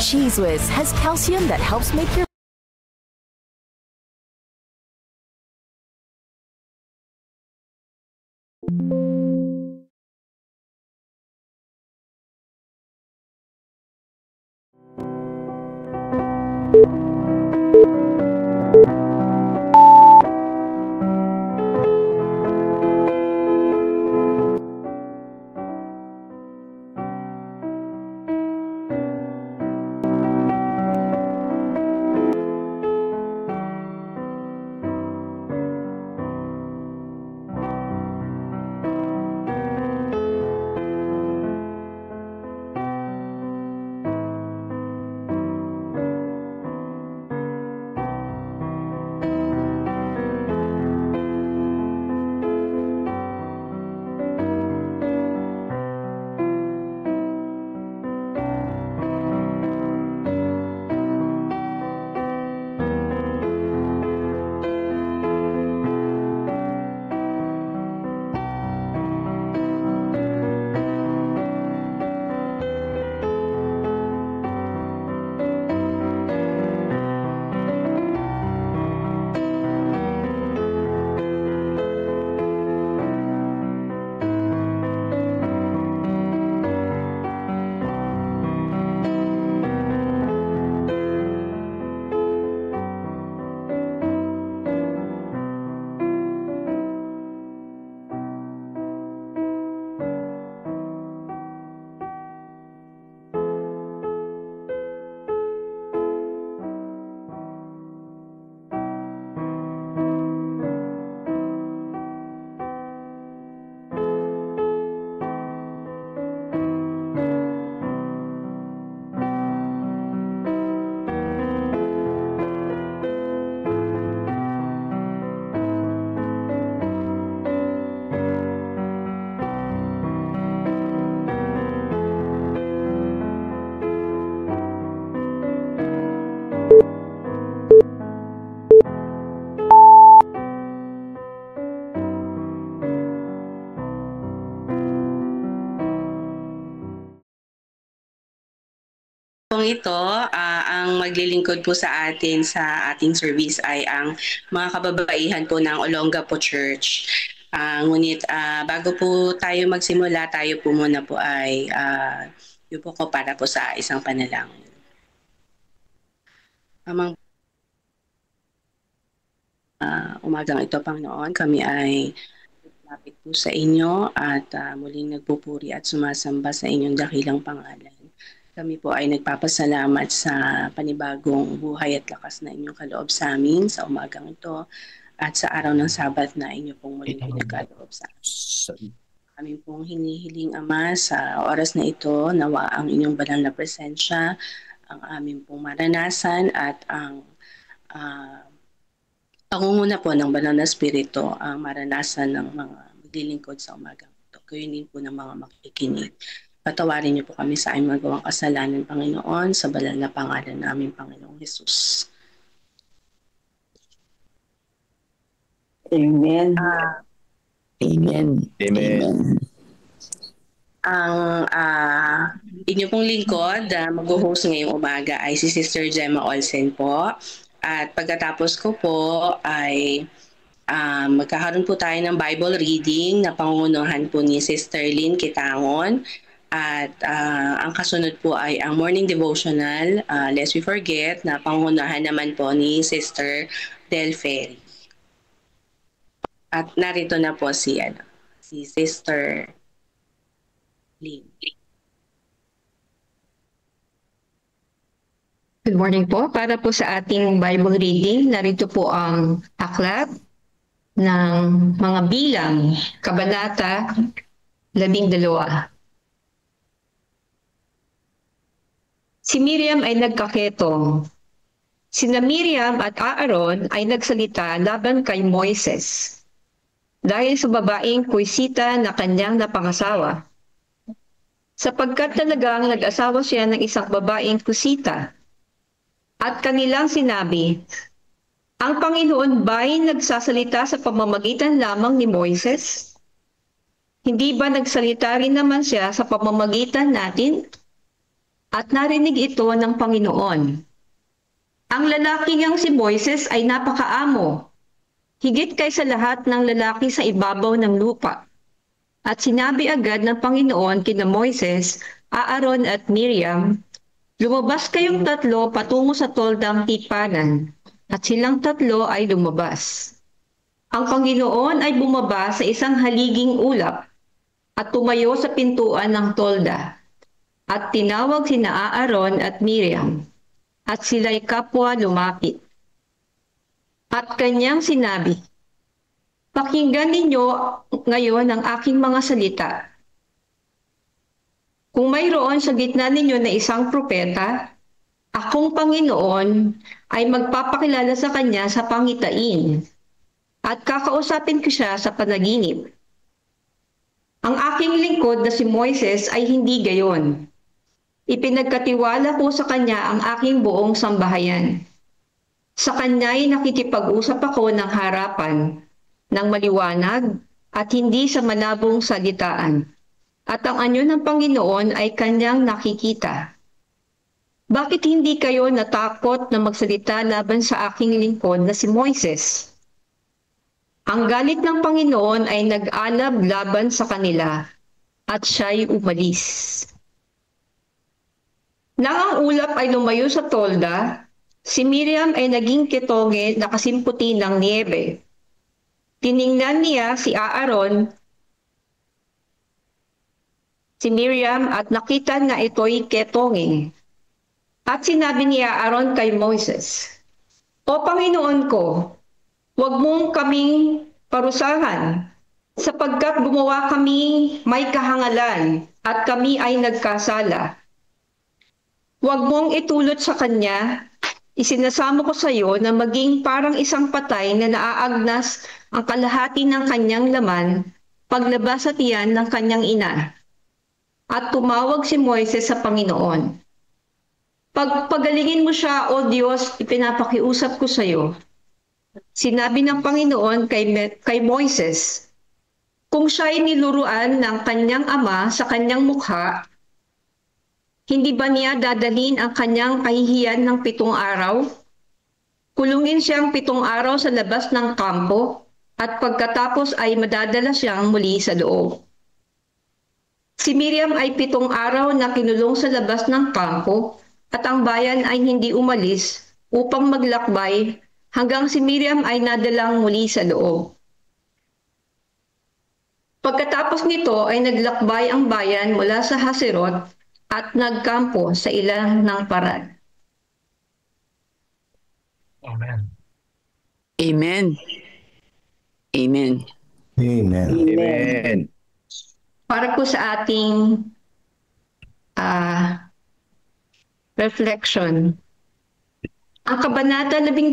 Cheese Whiz has calcium that helps make your ito, ang maglilingkod po sa atin sa ating service ay ang mga kababaihan po ng Olonga po Church. Ngunit bago po tayo magsimula, tayo po muna po ay yupo ko para po sa isang panalangin. Amang umagang ito, Panginoon, kami ay lapit po sa inyo at muling nagpupuri at sumasamba sa inyong dakilang pangalan. Kami po ay nagpapasalamat sa panibagong buhay at lakas na inyong kaloob sa amin sa umagang ito at sa araw ng Sabat na inyo pong muling pinagkaloob sa amin. Kami pong hinihiling, Ama, sa oras na ito, nawa ang inyong banal na presensya, ang aming pong maranasan at ang pangunguna po ng banal na spirito ang maranasan ng mga maglilingkod sa umagang ito. Gayun din po ng mga makikinig. Patawarin niyo po kami sa aming magawang kasalanan, Panginoon, sa banal na pangalan namin, Panginoong Hesus. Amen. Amen. Amen. Ang inyo pong lingkod, mag-host ngayong umaga ay si Sister Gemma Olsen po. At pagkatapos ko po ay magkakaroon po tayo ng Bible reading na pangungunahan po ni Sister Lynn Kitangon. At ang kasunod po ay ang morning devotional, Lest We Forget, na pangungunahan naman po ni Sister Del Ferry. At narito na po si Sister Lynn. Good morning po. Para po sa ating Bible reading, narito po ang aklat ng mga bilang, Kabanata 12. Si Miriam ay nagkaketong. Sina Miriam at Aaron ay nagsalita laban kay Moises dahil sa babaeng kuisita na kanyang napangasawa. Sapagkat talagang nag-asawa siya ng isang babaeng kusita. At kanilang sinabi, ang Panginoon ba'y nagsasalita sa pamamagitan lamang ni Moises? Hindi ba nagsalita rin naman siya sa pamamagitan natin? at narinig ito ng Panginoon. Ang lalaking yang si Moises ay napakaamo, higit kaysa lahat ng lalaki sa ibabaw ng lupa. At sinabi agad ng Panginoon kina Moises, Aaron at Miriam, lumabas kayong tatlo patungo sa toldang tipanan, at silang tatlo ay lumabas. Ang Panginoon ay bumaba sa isang haliging ulap at tumayo sa pintuan ng tolda, at tinawag sina Aaron at Miriam, at sila'y kapwa lumapit. At kanyang sinabi, pakinggan ninyo ngayon ang aking mga salita. Kung mayroon sa gitna ninyo na isang propeta, akong Panginoon ay magpapakilala sa kanya sa pangitain at kakausapin ko siya sa panaginip. Ang aking lingkod na si Moises ay hindi gayon. Ipinagkatiwala ko sa kanya ang aking buong sambahayan. Sa kanya'y nakikipag-usap ako ng harapan, ng maliwanag at hindi sa malabong salitaan. At ang anyo ng Panginoon ay kanyang nakikita. Bakit hindi kayo natakot na magsalita laban sa aking lingkod na si Moises? Ang galit ng Panginoon ay nag-alab laban sa kanila at siya'y umalis. Nang ang ulap ay lumayo sa tolda, si Miriam ay naging ketonge na kasimputi ng niebe. Tiningnan niya si Aaron, si Miriam at nakita na ito'y ketonging. At sinabi ni Aaron kay Moises, O Panginoon ko, huwag mong kaming parusahan, sapagkat gumawa kami may kahangalan at kami ay nagkasala. Huwag mong itulot sa kanya, isinasamo ko sa iyo na maging parang isang patay na naaagnas ang kalahati ng kanyang laman paglabas sa tiyan ng kanyang ina. At tumawag si Moises sa Panginoon. Pagpagalingin mo siya, O Diyos, ipinapakiusap ko sa iyo. Sinabi ng Panginoon kay Moises, kung siya'y niluruan ng kanyang ama sa kanyang mukha, hindi ba niya dadalhin ang kanyang kahihiyan ng 7 araw? Kulungin siyang 7 araw sa labas ng kampo at pagkatapos ay madadala siyang muli sa loob. Si Miriam ay 7 araw na kinulong sa labas ng kampo at ang bayan ay hindi umalis upang maglakbay hanggang si Miriam ay nadalang muli sa loob. Pagkatapos nito ay naglakbay ang bayan mula sa Haserot at nagkampo sa ilang ng Paran. Amen. Amen. Amen. Amen. Amen. Para po sa ating reflection, ang Kabanata 12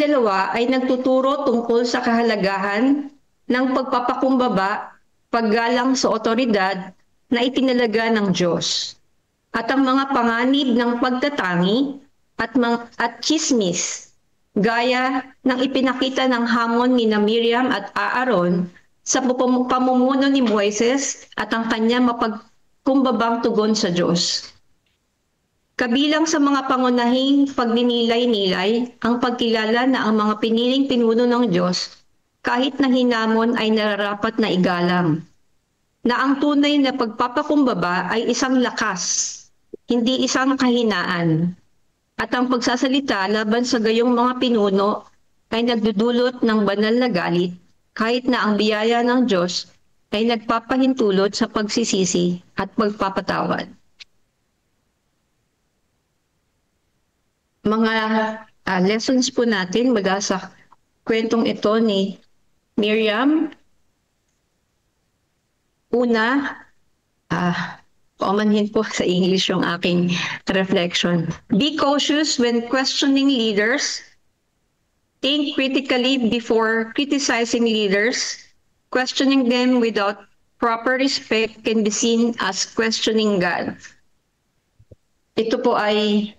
ay nagtuturo tungkol sa kahalagahan ng pagpapakumbaba, paggalang sa otoridad na itinalaga ng Diyos, at ang mga panganib ng pagtatangi at chismis, gaya ng ipinakita ng hamon ni Miriam at Aaron sa pamumuno ni Moises at ang kanya mapagkumbabang tugon sa Diyos. Kabilang sa mga pangunahing pagninilay-nilay ang pagkilala na ang mga piniling pinuno ng Diyos kahit na hinamon ay nararapat na igalang. Na ang tunay na pagpapakumbaba ay isang lakas, hindi isang kahinaan. At ang pagsasalita laban sa gayong mga pinuno ay nagdudulot ng banal na galit kahit na ang biyaya ng Diyos ay nagpapahintulot sa pagsisisi at pagpapatawad. Mga lessons po natin mula sa kwentong ito ni Miriam. Una, paumanhin po sa English yung aking reflection. Be cautious when questioning leaders. Think critically before criticizing leaders. Questioning them without proper respect can be seen as questioning God. Ito po ay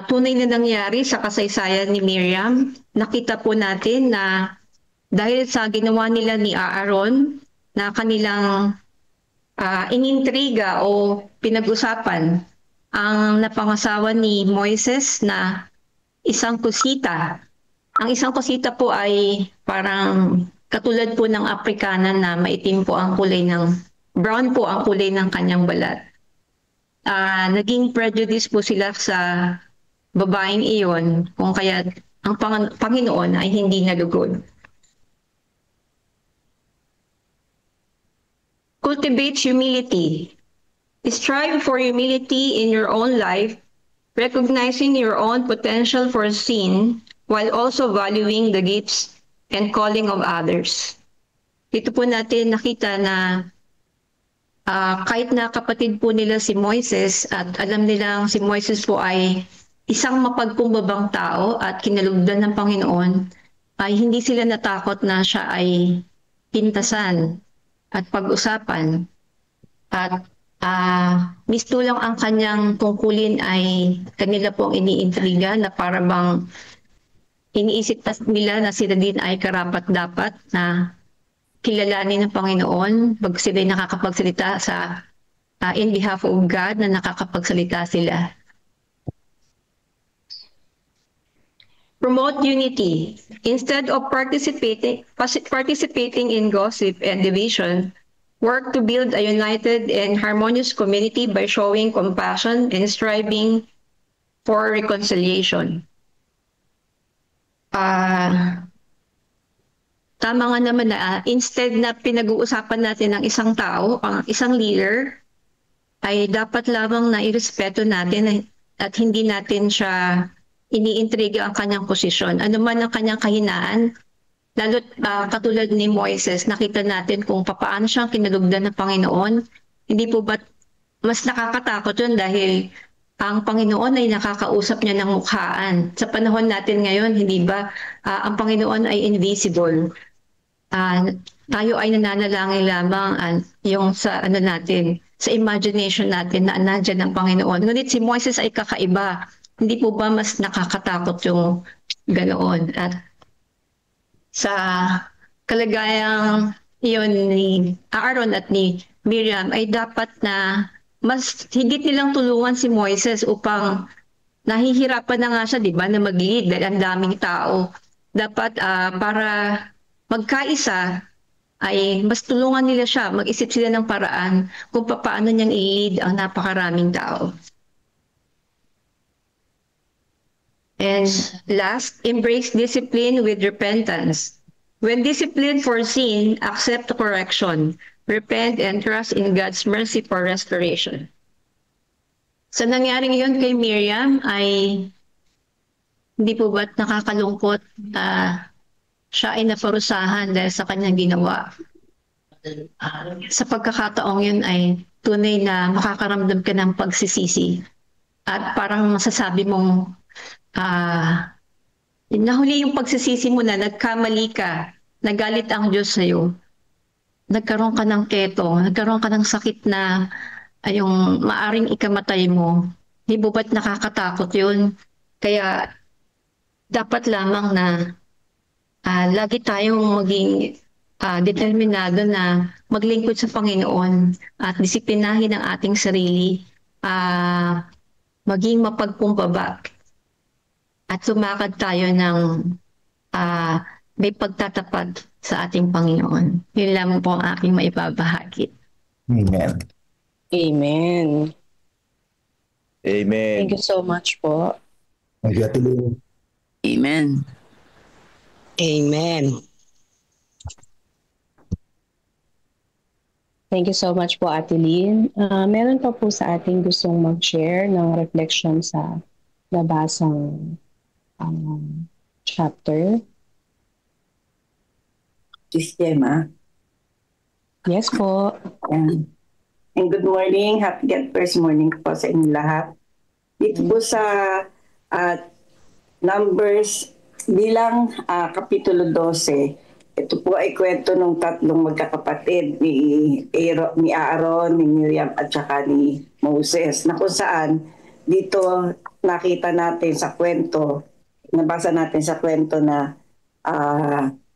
tunay na nangyari sa kasaysayan ni Miriam. Nakita po natin na dahil sa ginawa nila ni Aaron na kanilang inintriga o pinag-usapan ang napangasawa ni Moises na isang kusita. Ang isang kusita po ay parang katulad po ng Afrikana na maitim po ang kulay ng, brown po ang kulay ng kanyang balat. Naging prejudice po sila sa babaeng iyon kung kaya ang Panginoon ay hindi nalugod. Cultivate humility. Strive for humility in your own life, recognizing your own potential for sin while also valuing the gifts and calling of others. Dito po natin nakita na kahit na kapatid po nila si Moises at alam nilang si Moises po ay isang mapagkumbabang tao at kinalugdan ng Panginoon, ay hindi sila natakot na siya ay pintasan at pag-usapan. At mistulang ang kanyang tungkulin ay kanila pong iniintriga na para bang iniisip nila na sila din ay karapat-dapat na kilalanin ng Panginoon pag sila ay nakakapagsalita sa in behalf of God na nakakapagsalita sila. Promote unity. Instead of participating in gossip and division, work to build a united and harmonious community by showing compassion and striving for reconciliation. Tama nga naman na instead na pinag-uusapan natin ng isang tao, ang isang leader, ay dapat lamang na irespeto natin at hindi natin siya iniintriga ang kanyang posisyon. Ano man ang kanyang kahinaan, lalo't katulad ni Moises, nakita natin kung paano siyang kinalugdan ng Panginoon. Hindi po ba mas nakakatakot yun dahil ang Panginoon ay nakakausap niya ng mukhaan. Sa panahon natin ngayon, hindi ba ang Panginoon ay invisible? Tayo ay nananalangin lamang yung sa ano natin, sa imagination natin na nandiyan ang Panginoon. Ngunit si Moises ay kakaiba. Hindi po ba mas nakakatakot yung ganoon? At sa kalagayang iyon ni Aaron at ni Miriam ay dapat na mas higit nilang tulungan si Moises upang nahihirapan na nga siya, di ba, na mag-lead dahil ang daming tao. Dapat para magkaisa ay mas tulungan nila siya, mag-isip sila ng paraan kung paano niyang i-lead ang napakaraming tao. And last, embrace discipline with repentance. When disciplined for sin, accept correction, repent, and trust in God's mercy for restoration. Sa nangyaring yun kay Miriam ay hindi po ba't nakakalungkot siya ay naparusahan dahil sa kanyang ginawa. Sa pagkakataong yun ay tunay na makakaramdam ka ng pagsisisi at parang masasabi mong nahuli yung pagsisisi mo na nagkamali ka, nagalit ang Diyos sa'yo, nagkaroon ka ng keto, nagkaroon ka ng sakit na yung maaring ikamatay mo. Di ba ba't nakakatakot yun? Kaya dapat lamang na lagi tayong maging determinado na maglingkod sa Panginoon at disiplinahin ang ating sarili, maging mapagkumbaba at sumakad tayo ng may pagtatapat sa ating Panginoon. Yun lamang po ang aking maibabahagi. Amen. Amen. Amen. Thank you so much po. Amen. Amen. Thank you so much po, Ate Lynn. Meron pa po sa ating gustong mag-share ng reflection sa nabasang chapter. Sistema. Yes po. And good morning. Happy first morning po sa inyo lahat. Dito po sa Numbers bilang Kapitulo 12, ito po ay kwento ng tatlong magkakapatid ni Aaron, ni Miriam at saka ni Moses, na kung saan dito nakita natin sa kwento, nabasa natin sa kwento na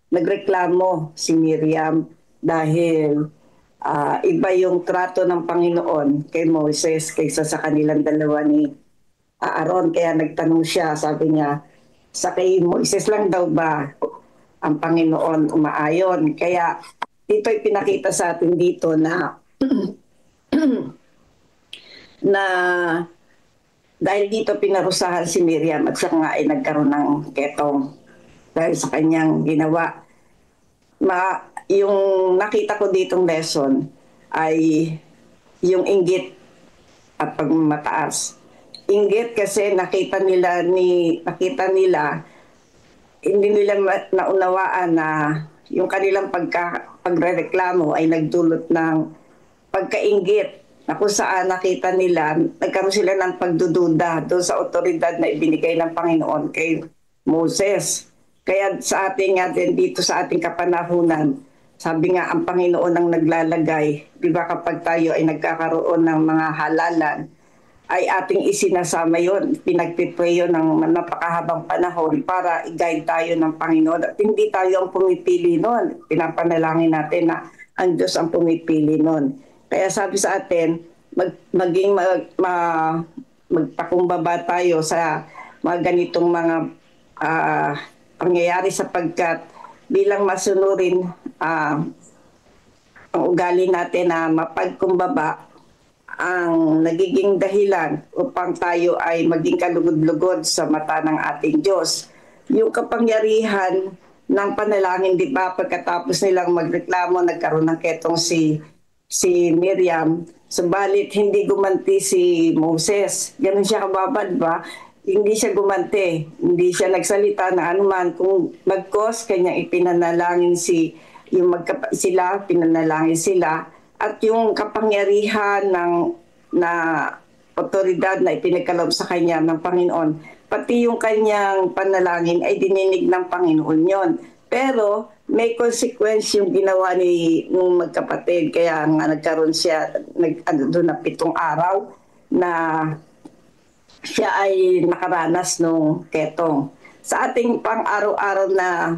nagreklamo si Miriam dahil iba yung trato ng Panginoon kay Moses kaysa sa kanilang dalawa ni Aaron. Kaya nagtanong siya, sabi niya, sa kay Moses lang daw ba ang Panginoon umaayon? Kaya ito'y pinakita sa atin dito na na dahil dito pinarusahan si Miriam at siya nga ay nagkaroon ng ketong dahil sa kanyang ginawa. Yung nakita ko ditong lesson ay yung inggit at pagmamataas. Inggit kasi nakita nila hindi nila naunawaan na yung kanilang pagrereklamo ay nagdulot ng pagkainggit na kung saan nakita nila, nagkaroon sila ng pagdududa doon sa otoridad na ibinigay ng Panginoon kay Moses. Kaya sa ating nga din dito sa ating kapanahunan, sabi nga ang Panginoon ang naglalagay, di ba kapag tayo ay nagkakaroon ng mga halalan, ay ating isinasama yon, pinagpipray yun ng napakahabang panahon para i-guide tayo ng Panginoon. At hindi tayo ang pumipili nun. Pinapanalangin natin na ang Diyos ang pumipili nun. Kaya sabi sa atin, magpakumbaba tayo sa mga ganitong mga pangyayari sapagkat bilang masunurin ang ugali natin na mapagkumbaba ang nagiging dahilan upang tayo ay maging kalugod-lugod sa mata ng ating Diyos. Yung kapangyarihan ng panalangin, di ba, pagkatapos nilang magreklamo, nagkaroon ng ketong si Miriam, subalit hindi gumanti si Moses. Ganun siya kababa, di ba? Hindi siya gumanti, hindi siya nagsalita na anuman. Kung magkos, kanyang ipinanalangin pinanalangin sila. At yung kapangyarihan na otoridad na ipinagkaloob sa kanya ng Panginoon, pati yung kanyang panalangin ay dininig ng Panginoon yon. Pero may consequence yung ginawa nung magkapatid. Kaya nga nagkaroon siya, doon na 7 araw na siya ay nakaranas ng ketong. Sa ating pang-araw-araw na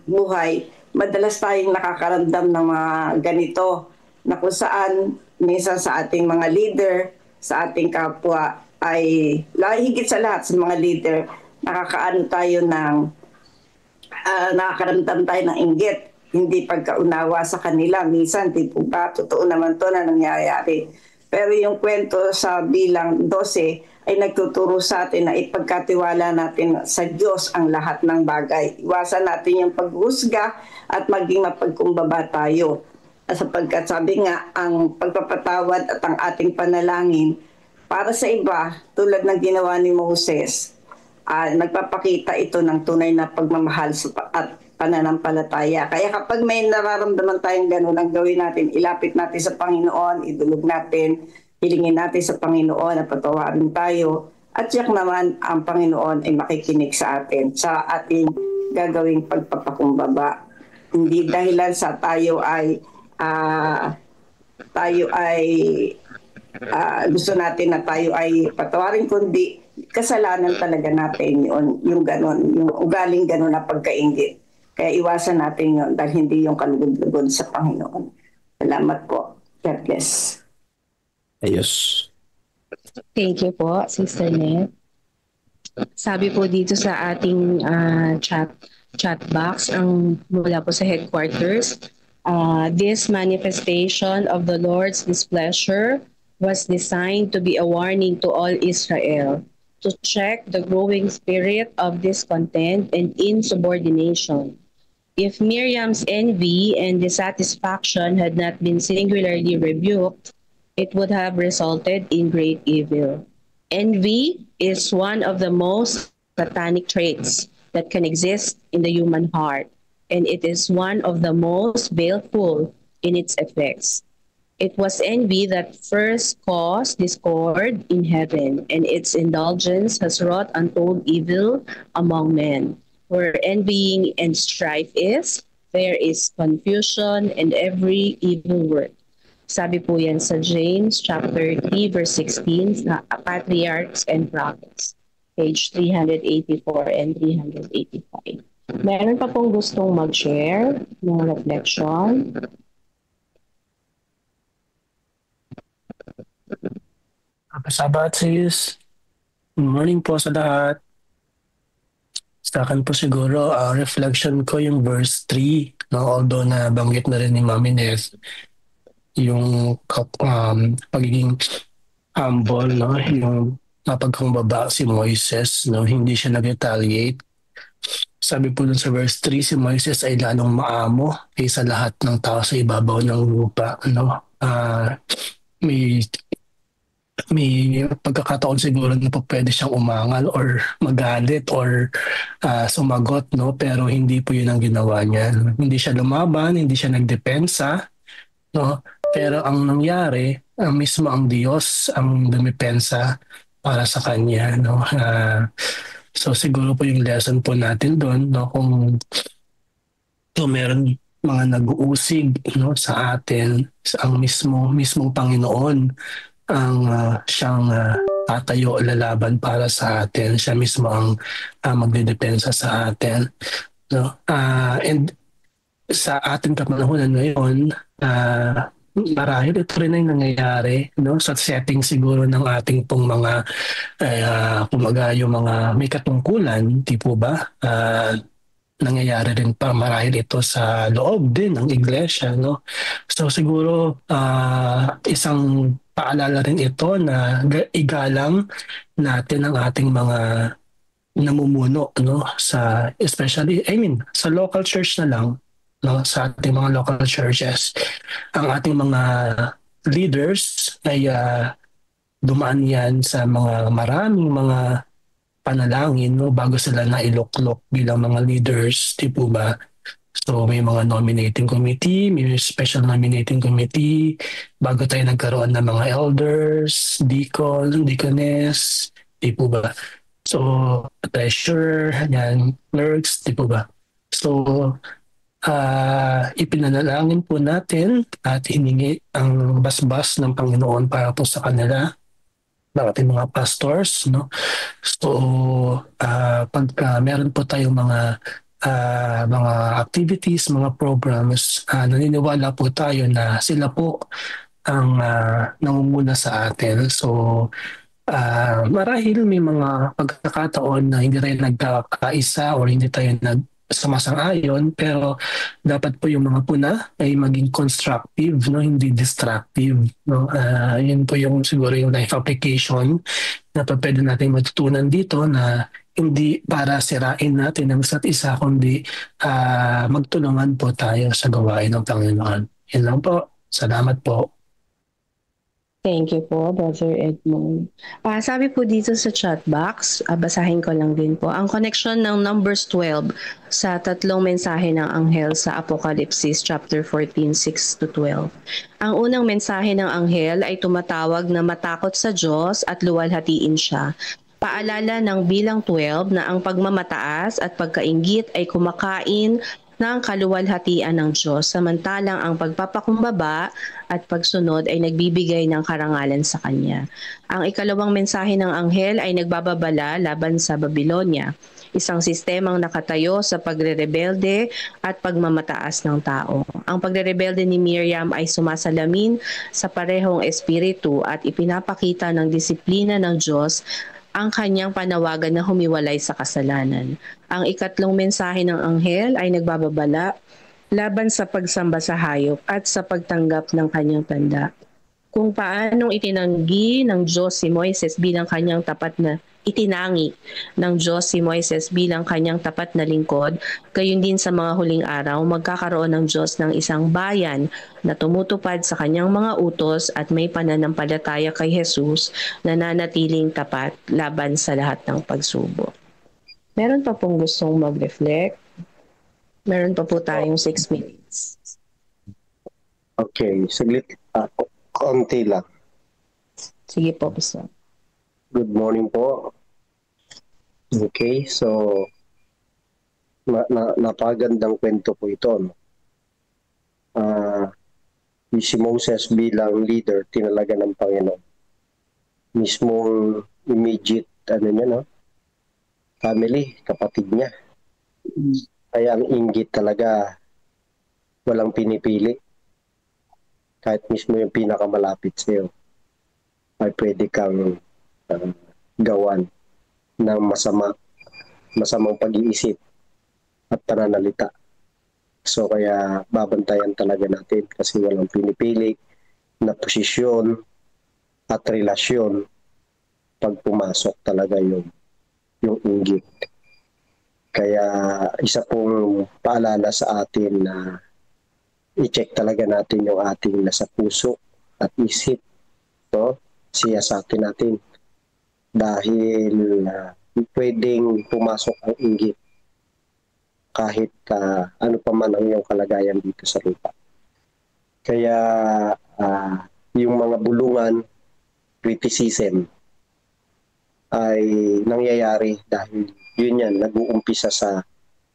buhay, madalas tayong nakakaramdam ng mga ganito na kung saan minsan sa ating mga leader, sa ating kapwa ay higit sa lahat sa mga leader, nakakaramdam tayo ng inggit, hindi pagkaunawa sa kanila. Minsan, di po ba, totoo naman to na nangyayari. Pero yung kwento sa bilang 12 ay nagtuturo sa atin na ipagkatiwala natin sa Diyos ang lahat ng bagay. Iwasan natin yung paghusga at maging mapagkumbaba tayo. Sapagkat sabi nga, ang pagpapatawad at ang ating panalangin para sa iba, tulad ng ginawa ni Moses, nagpapakita ito ng tunay na pagmamahal at pananampalataya. Kaya kapag may nararamdaman tayong gano'n, ang gawin natin, ilapit natin sa Panginoon, idulog natin, hilingin natin sa Panginoon na patawarin tayo. At siyak naman ang Panginoon ay makikinig sa atin sa ating gagawing pagpapakumbaba. Hindi dahilan sa tayo ay gusto natin na tayo ay patawarin, kundi kasalanan talaga natin yung ganon, yung ugaling ganon na pagkainggit. Kaya iwasan natin yun dahil hindi yung kalugod-lugod sa Panginoon. Salamat po. God bless. Ayos. Thank you po, Sister Net. Sabi po dito sa ating chat box, ang mula po sa headquarters, this manifestation of the Lord's displeasure was designed to be a warning to all Israel, to check the growing spirit of discontent and insubordination. If Miriam's envy and dissatisfaction had not been singularly rebuked, it would have resulted in great evil. Envy is one of the most satanic traits that can exist in the human heart, and it is one of the most baleful in its effects. It was envy that first caused discord in heaven, and its indulgence has wrought untold evil among men. Where envying and strife is, there is confusion and every evil work. Sabi po yan sa James chapter 3 verse 16 sa Patriarchs and Prophets, page 384 and 385. Meron pa pong gustong mag-share ng reflection? Sabat sis. Good morning po sa lahat. Sa akin po siguro, reflection ko yung verse 3, no? Although nabanggit na rin ni Mami Ness, yung pagiging humble, no? Yung mapagkumbaba si Moises, no? Hindi siya nag-retaliate. Sabi po dun sa verse 3, si Moises ay lalong maamo kaysa lahat ng tao sa ibabaw ng lupa, no? May pagkakataon siguro na po pwede siyang umangal or magalit or sumagot, no? Pero hindi po yun ang ginawa niya. Hindi siya lumaban, hindi siya nagdepensa, no? Pero ang nangyari, mismo ang Diyos ang dumipensa para sa kanya, no? So siguro po yung lesson po natin doon, no? Kung meron mga nag-uusig, no, sa atin, ang mismong Panginoon ang siyang tatayo lalaban para sa atin. Siya mismo ang magdedepensa sa atin, no? And sa ating kapanahunan ngayon, marahil ito rin ay nangyayari, no, sa setting siguro ng ating pong mga kumaga yung mga may katungkulan, di po ba? Nangyayari rin pa marahil ito sa loob din ng iglesia, no? So siguro isang paalala rin ito na igalang natin ang ating mga namumuno, no, sa especially sa local church na lang, no, sa ating mga local churches. Ang ating mga leaders ay dumaan yan sa maraming mga panalangin, no, bago sila nailuklok bilang mga leaders, di po ba? So may mga nominating committee, may special nominating committee, bago tayo nagkaroon ng mga elders, deacon, deaconess, di po ba? So treasurer, yan, clerks, di po ba? So ipinanalangin po natin at hiningi ang basbas ng Panginoon para po sa kanila, ng ating mga pastors, no? So pagka meron po tayong mga activities, mga programs, naniniwala po tayo na sila po ang nangunguna sa atin. So marahil may mga pagkakataon na hindi tayo nagkakaisa or hindi tayo sumasang-ayon, pero dapat po yung mga puna ay maging constructive, no, hindi destructive, no. Yun po yung siguro yung life application na pwede natin matutunan dito, na hindi para sirain natin ang isa't isa, kundi magtulungan po tayo sa gawain ng Panginoon. Yan lang po. Salamat po. Thank you po, Brother Edmond. Sabi po dito sa chat box, basahin ko lang din po, ang connection ng Numbers 12 sa tatlong mensahe ng anghel sa Apokalipsis chapter 14, 6 to 12. Ang unang mensahe ng anghel ay tumatawag na matakot sa Diyos at luwalhatiin siya. Paalala ng bilang 12 na ang pagmamataas at pagkainggit ay kumakain ng kaluwalhatian ng Diyos, samantalang ang pagpapakumbaba at pagsunod ay nagbibigay ng karangalan sa Kanya. Ang ikalawang mensahe ng anghel ay nagbababala laban sa Babylonia, isang sistemang nakatayo sa pagrerebelde at pagmamataas ng tao. Ang pagrerebelde ni Miriam ay sumasalamin sa parehong espiritu at ipinapakita ng disiplina ng Diyos ang kanyang panawagan na humiwalay sa kasalanan. Ang ikatlong mensahe ng anghel ay nagbababala laban sa pagsamba sa hayop at sa pagtanggap ng kanyang tanda. Kung paanong itinanggi ng Diyos si Moises bilang kanyang tapat na itinangi ng Diyos si Moises bilang kanyang tapat na lingkod, gayon din sa mga huling araw, magkakaroon ng Diyos ng isang bayan na tumutupad sa kanyang mga utos at may pananampalataya kay Jesus na nanatiling tapat laban sa lahat ng pagsubok. Meron pa pong gustong mag-reflect? Meron pa po tayong 6 minutes. Okay, saglit. Konti lang. Sige po, Pastor. Good morning po. Okay, so napagandang kwento po ito, no? Si Moses bilang leader, tinalaga ng Panginoon. Mismong immediate, no? Family, kapatid niya. Kaya ang inggit talaga, walang pinipili. Kahit mismo yung pinakamalapit sa'yo. ay pwede kang gawan ng masamang pag-iisip at pananalita. So kaya babantayan talaga natin kasi walang pinipili na posisyon at relasyon pag pumasok talaga yung inggit. Kaya isa pong paalala sa atin na i-check talaga natin yung ating nasa puso at isip. So, siyasatin natin dahil pwedeng pumasok ang inggit kahit ano pa man ang iyong kalagayan dito sa lupa. Kaya yung mga bulungan, criticism ay nangyayari dahil yun yan, nag-uumpisa sa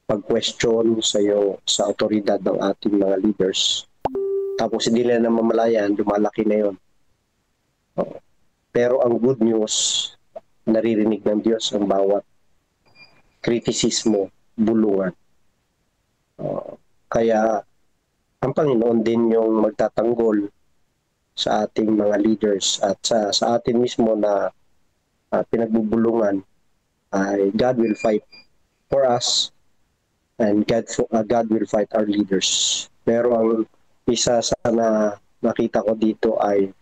pag-question sa otoridad ng ating mga leaders. Tapos hindi nila namamalayan, lumalaki na yun. Pero ang good news, naririnig ng Diyos ang bawat kritisismo, bulungan. Kaya ang Panginoon din yung magtatanggol sa ating mga leaders at sa atin mismo na pinagbubulungan ay God will fight for us and God will fight our leaders. Pero ang isa sa nakita ko dito ay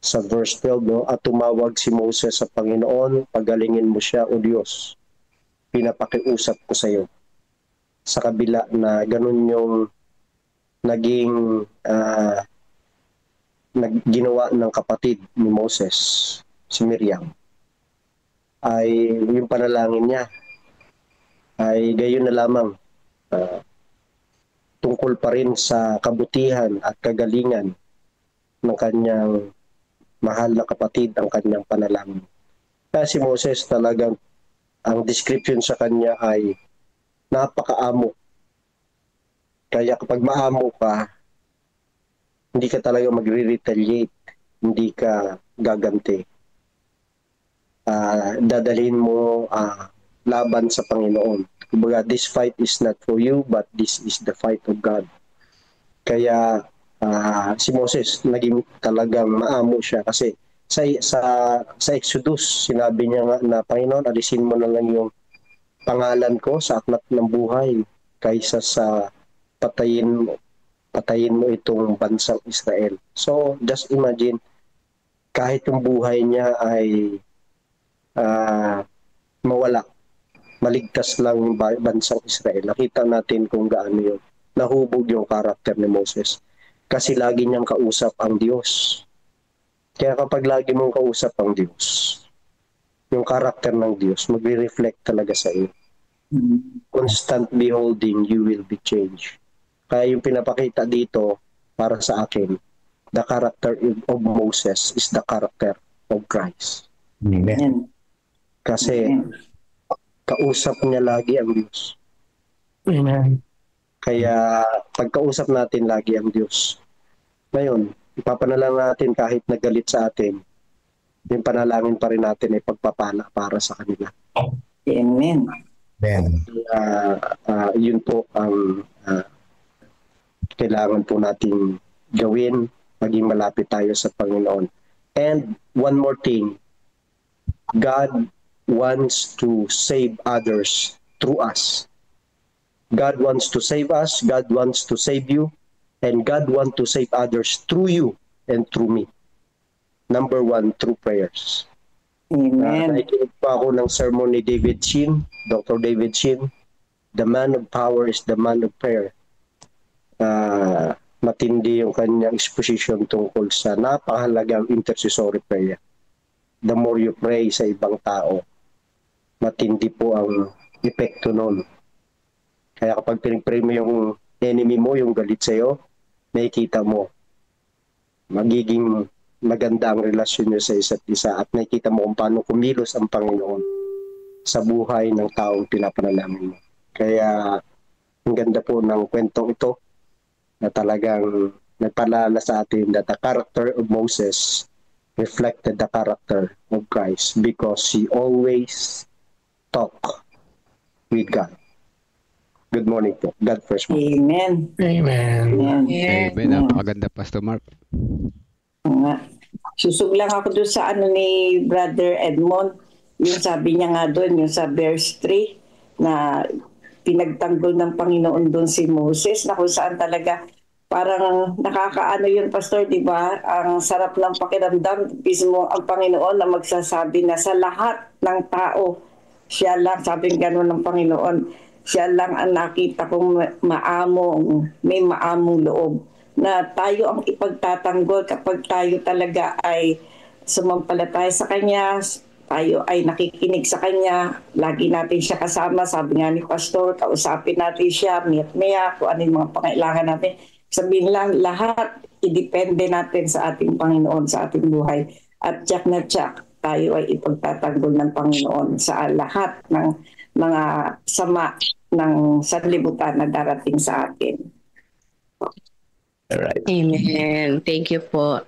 sa verse 12, no? At tumawag si Moses sa Panginoon, pagalingin mo siya, O Diyos, pinapakiusap ko sa iyo. Sa kabila na ganun yung naging ginawa ng kapatid ni Moses, si Miriam, ay yung panalangin niya ay gayon na lamang tungkol pa rin sa kabutihan at kagalingan ng kanyang mahal na kapatid ang kanyang panalangin. Kaya si Moses talagang ang description sa kanya ay napakaamo. Kaya kapag maamo ka, hindi ka talaga magre-retaliate, hindi ka gaganti. Dadalhin mo laban sa Panginoon. Kumbaga, this fight is not for you, but this is the fight of God. Kaya si Moses naging talagang maamo siya kasi sa Exodus sinabi niya nga na Panginoon, alisin mo na lang yung pangalan ko sa aklat ng buhay kaysa sa patayin mo itong bansang Israel. So just imagine, kahit yung buhay niya ay mawala, maligtas lang bansang Israel. Nakita natin kung gaano yun nahubog yung karakter ni Moses. Kasi lagi niyang kausap ang Diyos. Kaya kapag lagi mong kausap ang Diyos, yung karakter ng Diyos, magre-reflect talaga sa iyo. Constant beholding, you will be changed. Kaya yung pinapakita dito, para sa akin, the character of Moses is the character of Christ. Amen. Kasi kausap niya lagi ang Diyos. Amen. Kaya pagkausap natin lagi ang Diyos, ngayon, ipapanalangin natin kahit nagalit sa atin, yung panalangin pa rin natin ay pagpapala para sa kanila. Amen. Amen. Yun po ang kailangan po nating gawin, maging malapit tayo sa Panginoon. And one more thing, God wants to save others through us. God wants to save us, God wants to save you, and God wants to save others through you and through me. Number one, through prayers. Amen. Nakikinig pa ako ng sermon ni David Shin, Dr. David Shin. The man of power is the man of prayer. Matindi yung kanyang exposition tungkol sa napakahalagang intercessory prayer. The more you pray sa ibang tao, matindi po ang epekto nun. Kaya kapag pinag-pray mo yung enemy mo, yung galit sa'yo, nakikita mo, magiging maganda ang relasyon nyo sa isa't isa at nakikita mo kung paano kumilos ang Panginoon sa buhay ng taong pinapanalangin mo. Kaya ang ganda po ng kwentong ito na talagang nagpaalala sa atin that the character of Moses reflected the character of Christ because he always talked with God. Good morning po. God first mo. Amen. Amen. Amen. Amen. Napakaganda, Pastor Mark. Oo nga. Susog lang ako doon sa ano ni Brother Edmond. Yung sabi niya nga doon, yung sa verse 3, na pinagtanggol ng Panginoon doon si Moses, na kung saan talaga parang nakakaano yun, Pastor, di ba? Ang sarap ng pakiramdam, mismo ang Panginoon na magsasabi na sa lahat ng tao, siya lang, sabi gano'n ng Panginoon, siya lang ang nakita kong may maamong loob, na tayo ang ipagtatanggol kapag tayo talaga ay sumampalataya sa Kanya, tayo ay nakikinig sa Kanya, lagi natin siya kasama, sabi nga ni Pastor, kausapin natin siya, maya kung ano yung mga pangailangan natin. Sabihin lang, lahat idepende natin sa ating Panginoon, sa ating buhay. At tiyak na tiyak, tayo ay ipagtatanggol ng Panginoon sa lahat ng mga sama ng sanlibutan na darating sa atin. Alright. Amen. Thank you po.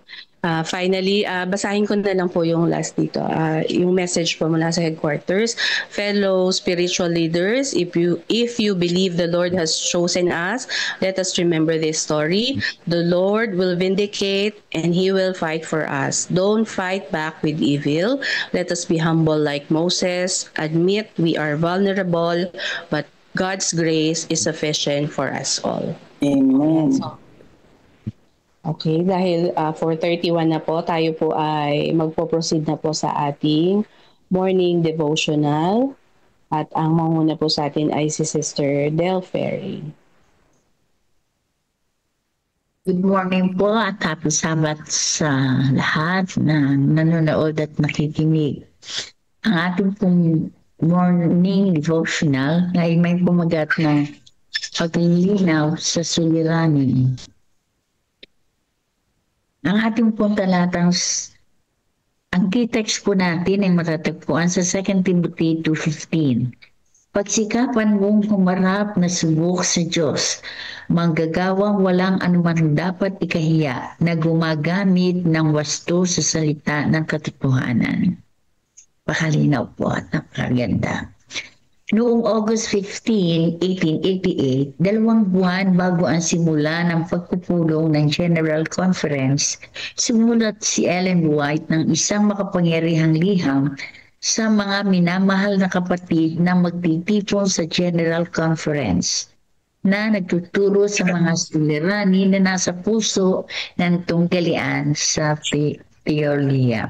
Finally, basahin ko na lang po yung last dito. Yung message po mula sa headquarters. Fellow spiritual leaders, if you believe the Lord has chosen us, let us remember this story. The Lord will vindicate and He will fight for us. Don't fight back with evil. Let us be humble like Moses. Admit we are vulnerable, but God's grace is sufficient for us all. Amen. Okay, dahil 4:31 na po, tayo po ay magpo-proceed na po sa ating morning devotional. At ang manguna po sa atin ay si Sister Del Ferry. Good morning po at happy Sabbath sa lahat na nanonood at nakikinig. Ang ating pong morning devotional ay may pumagat na paglilinaw sa suliranin. Ang ating pong talatang, ang key text po natin ay matatagpuan sa 2 Timothy 2:15. Pagsikapan mong humarap na subok sa Diyos, manggagawang walang anumang dapat ikahiya na gumagamit ng wasto sa salita ng katotohanan. Pakalinaw po at napakaganda. Noong August 15, 1888, 2 buwan bago ang simula ng pagpupulong ng General Conference, sumulat si Ellen White ng isang makapangyarihang liham sa mga minamahal na kapatid na magtitipon sa General Conference na nagtuturo sa mga suliranin na nasa puso ng tunggalian sa teorya.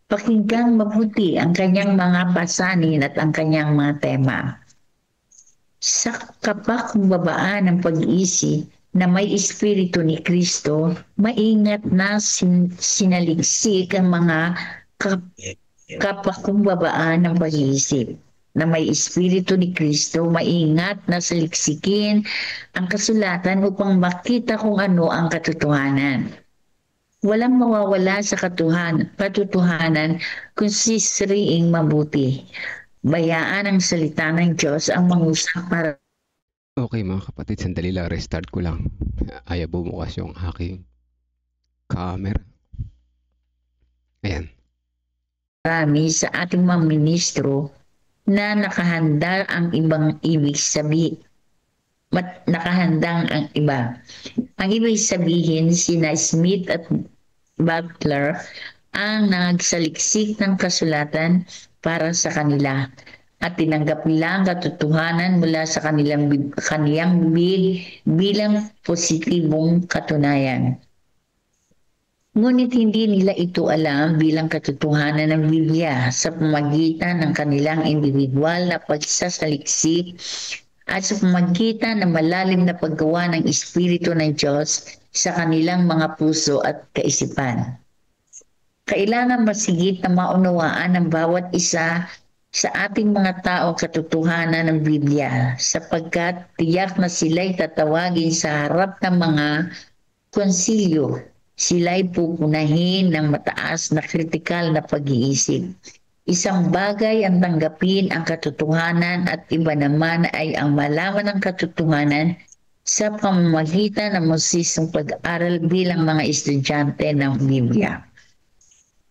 Pakinggang mabuti ang kanyang mga pasanin at ang kanyang mga tema. Sa kapakumbabaan ng pag-iisip na may espiritu ni Kristo, maingat na sinaliksik ang mga kapakumbabaan ng pag-iisip. Na may espiritu ni Kristo, maingat na saliksikin ang kasulatan upang makita kung ano ang katotohanan. Walang mawawala sa katotohanan kung sisriing mabuti. Bayaan ang salita ng Diyos ang mangusap para... Okay mga kapatid, sandali lang, restart ko lang. Ayaw bumukas yung aking camera. Ayan. Marami sa ating mga ministro na nakahanda ang ibang ibig sabihin. Nakahandang ang iba. Ang ibig sabihin, sina Smith at Butler ang nagsaliksik ng kasulatan para sa kanila at tinanggap nila ang katotohanan mula sa kaniyang bibig bilang positibong katunayan. Ngunit hindi nila ito alam bilang katotohanan ng Biblia sa pamamagitan ng kanilang individual na pagsasaliksik at sa pamamagitan ng malalim na paggawa ng Espiritu ng Diyos sa kanilang mga puso at kaisipan. Kailangan masigit na maunawaan ng bawat isa sa ating mga tao katotohanan ng Biblia sapagkat tiyak na sila'y tatawagin sa harap ng mga konsilyo. Sila'y pupunahin ng mataas na kritikal na pag-iisip. Isang bagay ang tanggapin ang katotohanan at iba naman ay ang malaman ng katotohanan sa pamamagitan ng masisong pag-aral bilang mga estudyante ng Biblia.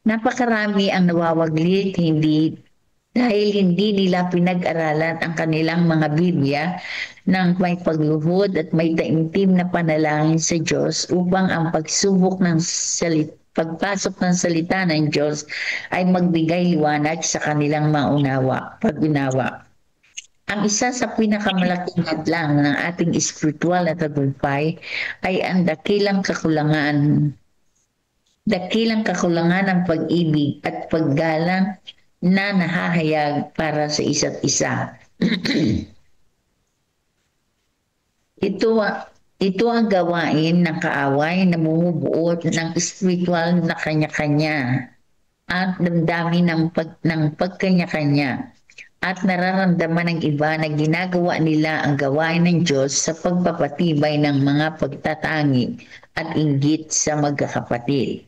Napakarami ang nawawaglit, hindi dahil hindi nila pinag-aralan ang kanilang mga Biblia ng may pagluhod at may taimtim na panalangin sa Diyos upang ang pagsubok ng pagpasok ng salita ng Diyos ay magbigay liwanag sa kanilang pag-unawa. Ang isa sa pinakamalaking hadlang ng ating espiritual na tagumpay ay ang dakilang kakulangan ng pag-ibig at paggalang na nahahayag para sa isa't isa. Ito ang gawain ng kaaway na bumubuo ng espiritual na kanya-kanya at damdamin ng pagkanya-kanya at nararamdaman ng iba na ginagawa nila ang gawain ng Diyos sa pagpapatibay ng mga pagtatangi at inggit sa magkakapatid.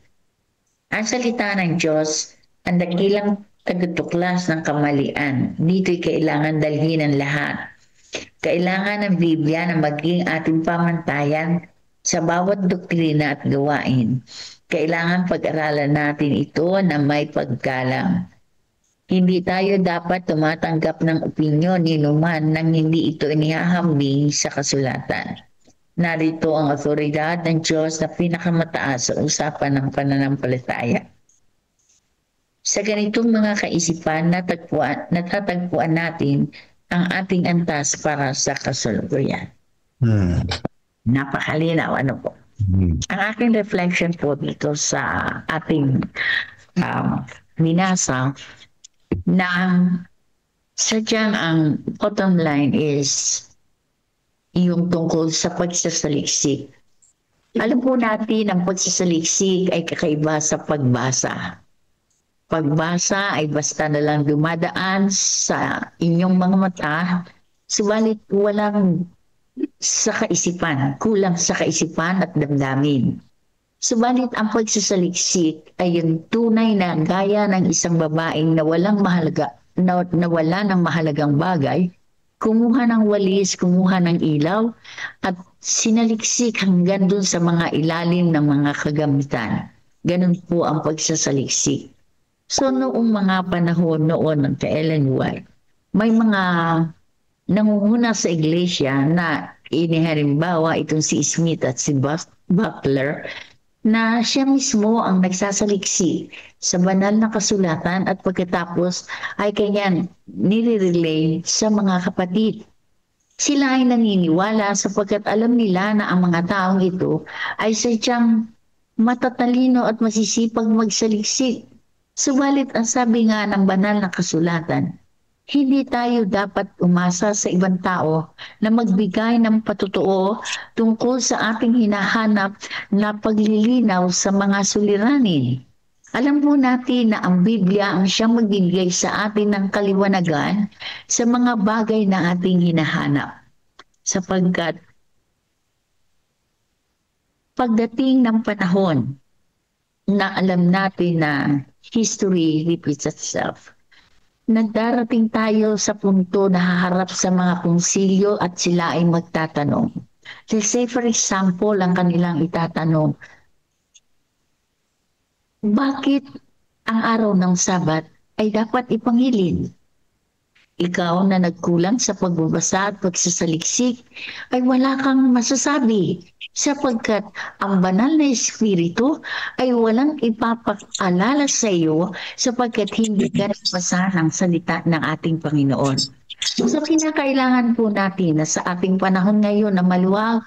Ang salita ng Diyos, ang dakilang tagatuklas ng kamalian. Dito'y kailangan dalhin ang lahat. Kailangan ng Biblia na maging ating pamantayan sa bawat doktrina at gawain. Kailangan pag-aralan natin ito na may paggalang. Hindi tayo dapat tumatanggap ng opinyon ni numan nang hindi ito inihahambing sa kasulatan. Narito ang otoridad ng Diyos na pinakamataas sa usapan ng pananampalataya. Sa ganitong mga kaisipan, natatagpuan natin ang ating antas para sa kasalukuyan. Napakalinaw, ano po? Ang aking reflection po dito sa ating binasa na sadyang ang bottom line is yung tungkol sa pagsasaliksik. Alam po natin ang pagsasaliksik ay kakaiba sa pagbasa. Pagbasa ay basta na lang dumadaan sa inyong mga mata, subalit walang sa kaisipan, kulang sa kaisipan at damdamin. Subalit ang pagsasaliksik ay yung tunay na gaya ng isang babaeng na wala ng mahalagang bagay, kumuha ng walis, kumuha ng ilaw, at sinaliksik hanggang dun sa mga ilalim ng mga kagamitan. Ganun po ang pagsasaliksik. So noong mga panahon noon ng Ellen White, may mga nangunguna sa iglesia na inihalimbawa itong si Smith at si Buckler, na siya mismo ang nagsasaliksik sa banal na kasulatan at pagkatapos ay kanyang nire-relay sa mga kapatid. Sila ay naniniwala sapagkat alam nila na ang mga taong ito ay sadyang matatalino at masisipag magsaliksik. Subalit ang sabi nga ng banal na kasulatan, hindi tayo dapat umasa sa ibang tao na magbigay ng patotoo tungkol sa ating hinahanap na paglilinaw sa mga suliranin. Alam po natin na ang Biblia ang siyang magbibigay sa atin ng kaliwanagan sa mga bagay na ating hinahanap. Sapagkat pagdating ng panahon na alam natin na history repeats itself, nagdarating tayo sa punto na haharap sa mga konsilyo at sila ay magtatanong. Let's say for example, ang kanilang itatanong, bakit ang araw ng Sabat ay dapat ipangilin? Ikaw na nagkulang sa pagbabasa at pagsasaliksik ay wala kang masasabi sapagkat ang banal na espiritu ay walang ipapaalala sa iyo sapagkat hindi ka nagbasa ng salita ng ating Panginoon. So kinakailangan po natin na sa ating panahon ngayon na maluwag,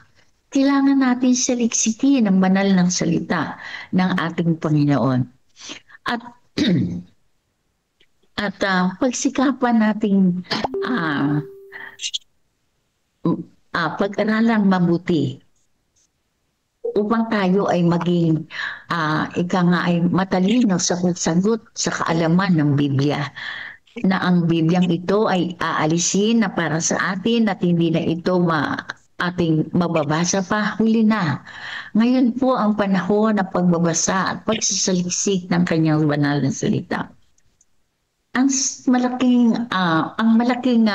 kailangan natin saliksikin ang banal ng salita ng ating Panginoon. At pagsikapan nating pag-aralang mabuti upang tayo ay maging ay matalino sa pagsagot sa kaalaman ng Biblia. Na ang Bibliang ito ay aalisin na para sa atin at hindi na ito ating mababasa pa, huli na. Ngayon po ang panahon ng pagbabasa at pagsasaliksik ng kanyang banal na salita. Ang malaking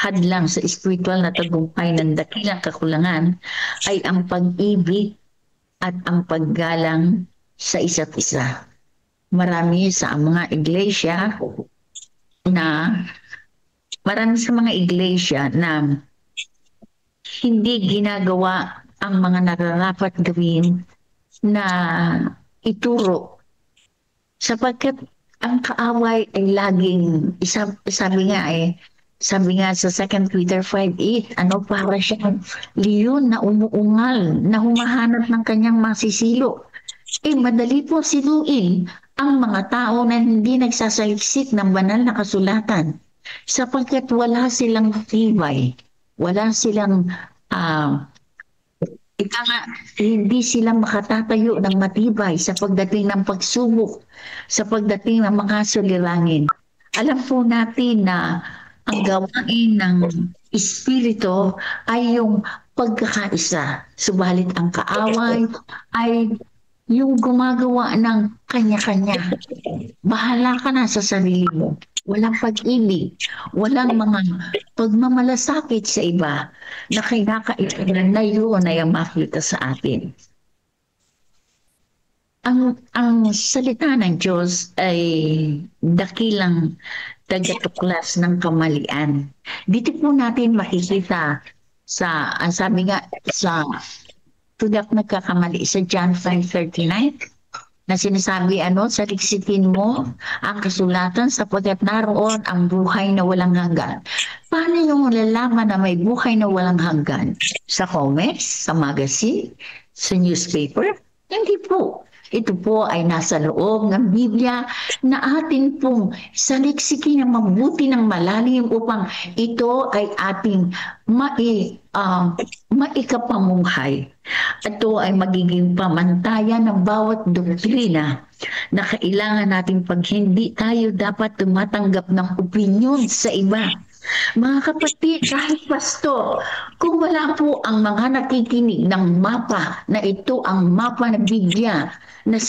hadlang sa espiritual na tagumpay ng dakilang kakulangan ay ang pag-ibig at ang paggalang sa isa't isa. Marami sa mga iglesia na marami sa mga iglesia na hindi ginagawa ang mga nararapat gawin na ituro sapagkat ang kaaway ay laging sabi nga sa 2 Peter 5:8, para siyang leon na umuungal na humahanap ng kanyang masisilo. Madali po siluin ang mga tao na hindi nagsasaliksik ng banal na kasulatan sapagkat wala silang tibay, wala silang hindi sila makatatayo ng matibay sa pagdating ng pagsubok, sa pagdating ng mga suliranin. Alam po natin na ang gawain ng Espiritu ay yung pagkakaisa. Subalit ang kaaway ay yung gumagawa ng kanya-kanya. Bahala ka na sa sarili mo. Walang pag-ibig, walang mga pagmamalasakit sa iba na kinakailangan na yun ay ang makita sa atin. Ang salita ng Diyos ay dakilang tagatuklas ng kamalian. Dito po natin makikita ang sabi nga sa tulak nagkakamali sa John 5:39 na sinasabi saliksikin mo ang kasulatan sapagkat naroon ang buhay na walang hanggan. Paano yung malalaman na may buhay na walang hanggan? Sa comments, sa magazine, sa newspaper? Hindi po. Ito po ay nasa loob ng Biblia na atin pong saliksikin ng mabuti ng malalim upang ito ay ating maikapamuhay. Ito ay magiging pamantayan ng bawat doktrina na kailangan natin pag hindi tayo dapat tumatanggap ng opinyon sa iba. Mga kapatid, kahit pastor, kung wala po ang mga nakikinig ng mapa na ito ang mapa ng Biblia na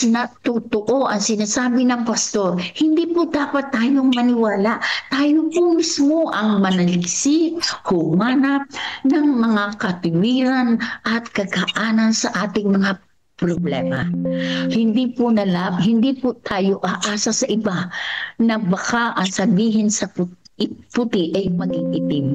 totoo ang sinasabi ng pastor, hindi po dapat tayong maniwala. Tayo po mismo ang manaliksik, humanap ng mga katiwiran at kagaanan sa ating mga problema. Hindi po tayo aasa sa iba na baka ang sabihin sa puti ay maging itim.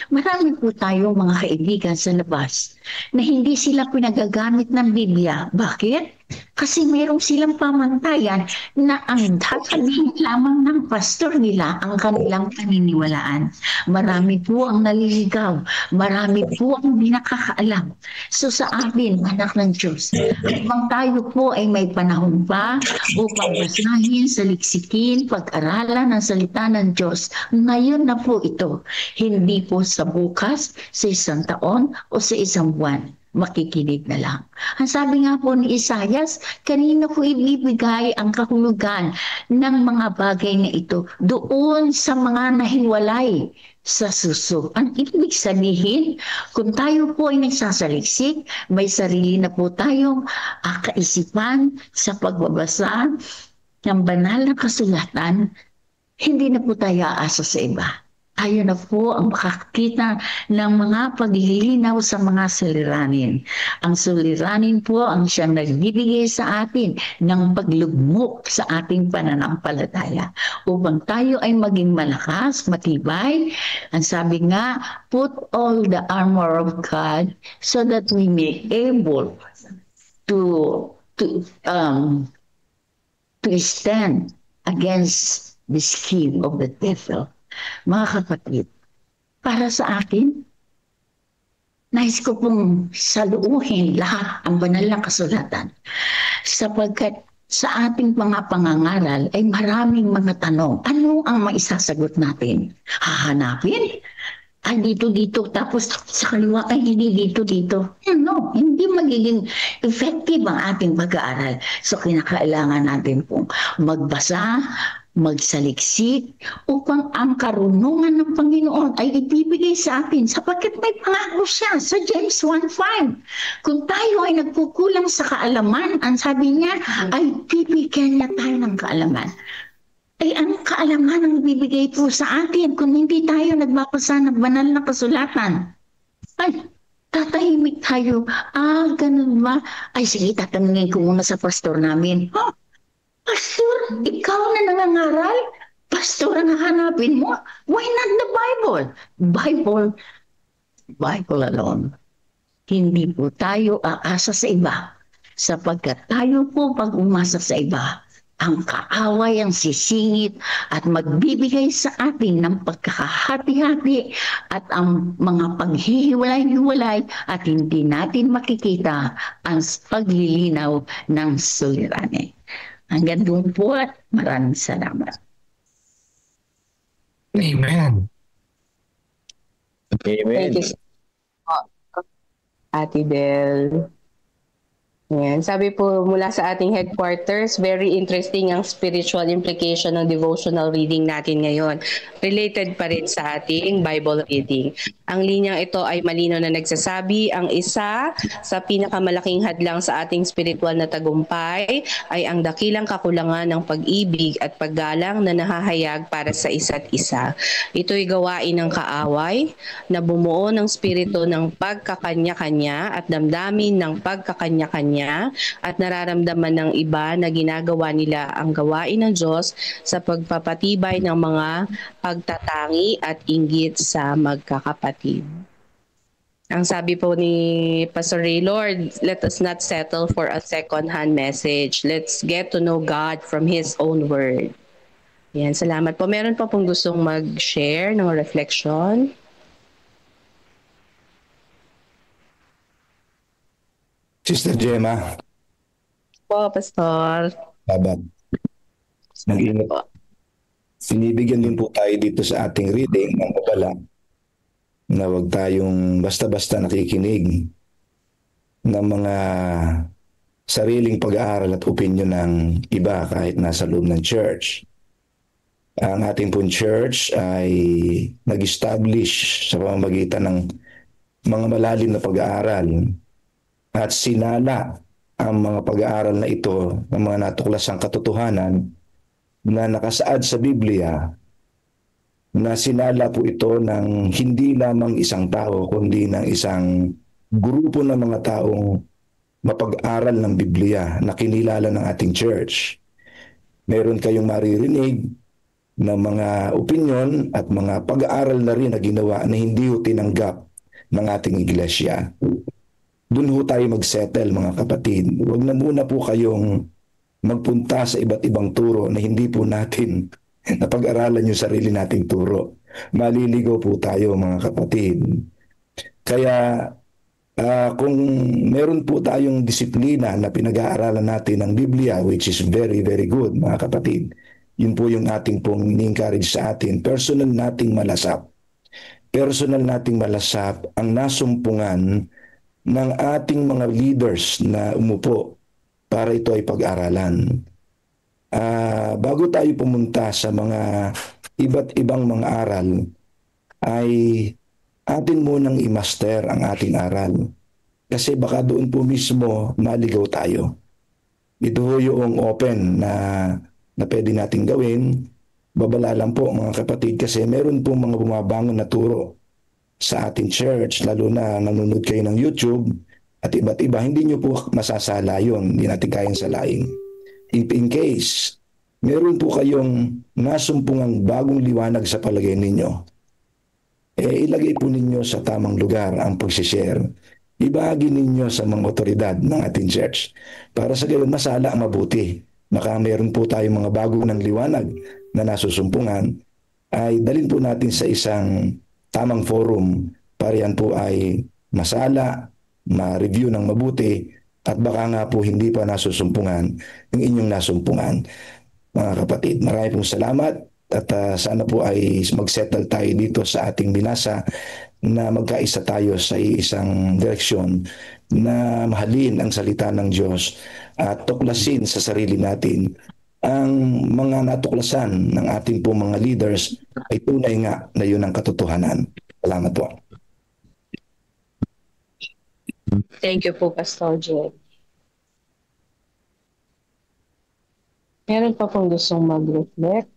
Marami po tayo mga kaibigan sa labas na hindi sila pinagagamit ng Biblia. Bakit? Kasi meron silang pamantayan na ang sasabihin lamang ng pastor nila ang kanilang paniniwalaan. Marami po ang naliligaw. Marami po ang hindi nakakaalam. So sa atin, anak ng Diyos, habang tayo po ay may panahon pa upang basahin, saliksikin, pag-aralan ang salita ng Diyos, ngayon na po ito. Hindi po sa bukas, sa isang taon o sa isang buwan. Makikinig na lang. Ang sabi nga po ni Isaias, kanino ko ibibigay ang kahulugan ng mga bagay na ito doon sa mga nahiwalay sa suso. Ang ibig sabihin, kung tayo po ay nagsasaliksik, may sarili na po tayong kaisipan sa pagbabasa ng banal na kasulatan, hindi na po tayo aasa sa iba. Tayo na po ang makakita ng mga paglilinaw sa mga suliranin. Ang suliranin po ang siyang nagbibigay sa atin ng paglugmok sa ating pananampalataya. Upang tayo ay maging malakas, matibay. Ang sabi nga, put all the armor of God so that we may able to stand against the scheme of the devil. Mga kapatid, para sa akin, nais ko pong saluuhin lahat ang banal na kasulatan sapagkat sa ating mga pangangaral ay maraming mga tanong. Ano ang maisasagot natin? Hahanapin? Ay dito, tapos sa kaliwa ay hindi dito. No, hindi magiging effective ang ating pag-aaral. So kinakailangan natin pong magbasa, magsaliksik upang ang karunungan ng Panginoon ay ibibigay sa atin sapagkat may pangako siya sa James 1:5. Kung tayo ay nagkukulang sa kaalaman, ang sabi niya ay bibigyan niya tayo ng kaalaman. Ay anong kaalaman ang ibibigay po sa atin kung hindi tayo nagbabasa ng banal na kasulatan? Ay, tatahimik tayo. Ganun ba? Ay sige, tatanungin ko muna sa pastor namin. Pastor, ikaw na nangangaral? pastor ang hahanapin mo. Why not the Bible? Bible, Bible alone. Hindi po tayo aasa sa iba. Sapagkat tayo po pag umasa sa iba, ang kaaway ang sisingit at magbibigay sa atin ng pagkakahati-hati at ang mga paghihiwalay-hiwalay at hindi natin makikita ang paglilinaw ng suliranin. Hanggang doon po at maraming salamat. Amen. Thank you so much, Ate Bel. Yan. Sabi po mula sa ating headquarters, very interesting ang spiritual implication ng devotional reading natin ngayon. Related pa rin sa ating Bible reading. Ang linyang ito ay malinaw na nagsasabi, ang isa sa pinakamalaking hadlang sa ating spiritual na tagumpay ay ang dakilang kakulangan ng pag-ibig at paggalang na nahahayag para sa isa't isa. Ito'y gawain ng kaaway na bumuo ng spirito ng pagkakanya-kanya at damdamin ng pagkakanya-kanya at nararamdaman ng iba na ginagawa nila ang gawain ng Diyos sa pagpapatibay ng mga pagtatangi at inggit sa magkakapatid. Ang sabi po ni Pastor Ray, Lord, let us not settle for a second-hand message. Let's get to know God from His own word. Yan, salamat po. Meron pa pong gustong mag-share ng reflection? Sister Gemma, Po, Pastor. laban. Nag-ingat. Sinibigyan din po tayo dito sa ating reading ng babala na huwag tayong basta-basta nakikinig ng mga sariling pag-aaral at opinion ng iba kahit nasa loob ng church. Ang ating pong church ay nag-establish sa pamamagitan ng mga malalim na pag-aaral at sinala ang mga pag-aaral na ito ng mga natuklasang katotohanan na nakasaad sa Biblia, na sinala po ito ng hindi lamang isang tao kundi ng isang grupo ng mga taong mapag-aral ng Biblia na kinilala ng ating church. Meron kayong maririnig ng mga opinion at mga pag-aaral na rin na ginawa na hindi ho tinanggap ng ating iglesia. Doon ho tayo mag-settle, mga kapatid. Huwag na muna po kayong magpunta sa iba't ibang turo na hindi po natin napag-aralan yung sarili nating turo. Maliligaw po tayo, mga kapatid. Kaya kung meron po tayong disiplina na pinag-aaralan natin ng Biblia, which is very, very good, mga kapatid, yun po yung ating pong ni-encourage sa atin. Personal nating malasap ang nasumpungan ng ating mga leaders na umupo para ito ay pag-aralan. Bago tayo pumunta sa mga iba't ibang mga aral, ay atin munang i-master ang ating aral. Kasi baka doon po mismo maligaw tayo. Ito yung open na pwede natin gawin. Babala lang po, mga kapatid, kasi meron po mga bumabangon na turo sa ating church, lalo na nanonood kayo ng YouTube at iba't iba, hindi nyo po masasala yun, hindi natin kayang salain. If in case meron po kayong nasumpungang bagong liwanag sa palagay ninyo, ilagay po ninyo sa tamang lugar ang pag-share. Ibahagi ninyo sa mga otoridad ng ating church para sa gayon masala mabuti. Baka meron po tayong mga bagong ng liwanag na nasusumpungan, ay dalhin po natin sa isang tamang forum para yan po ay masala, ma-review ng mabuti, at baka nga po hindi pa nasusumpungan yung inyong nasumpungan. Mga kapatid, marami pong salamat at sana po ay mag-settle tayo dito sa ating binasa na magkaisa tayo sa isang direksyon na mahalin ang salita ng Diyos at tuklasin sa sarili natin ang mga natuklasan ng ating pong mga leaders ay tunay nga na yun ang katotohanan. Salamat po. Thank you po, Pastor Jed. Meron pa pong gustong mag-reflect?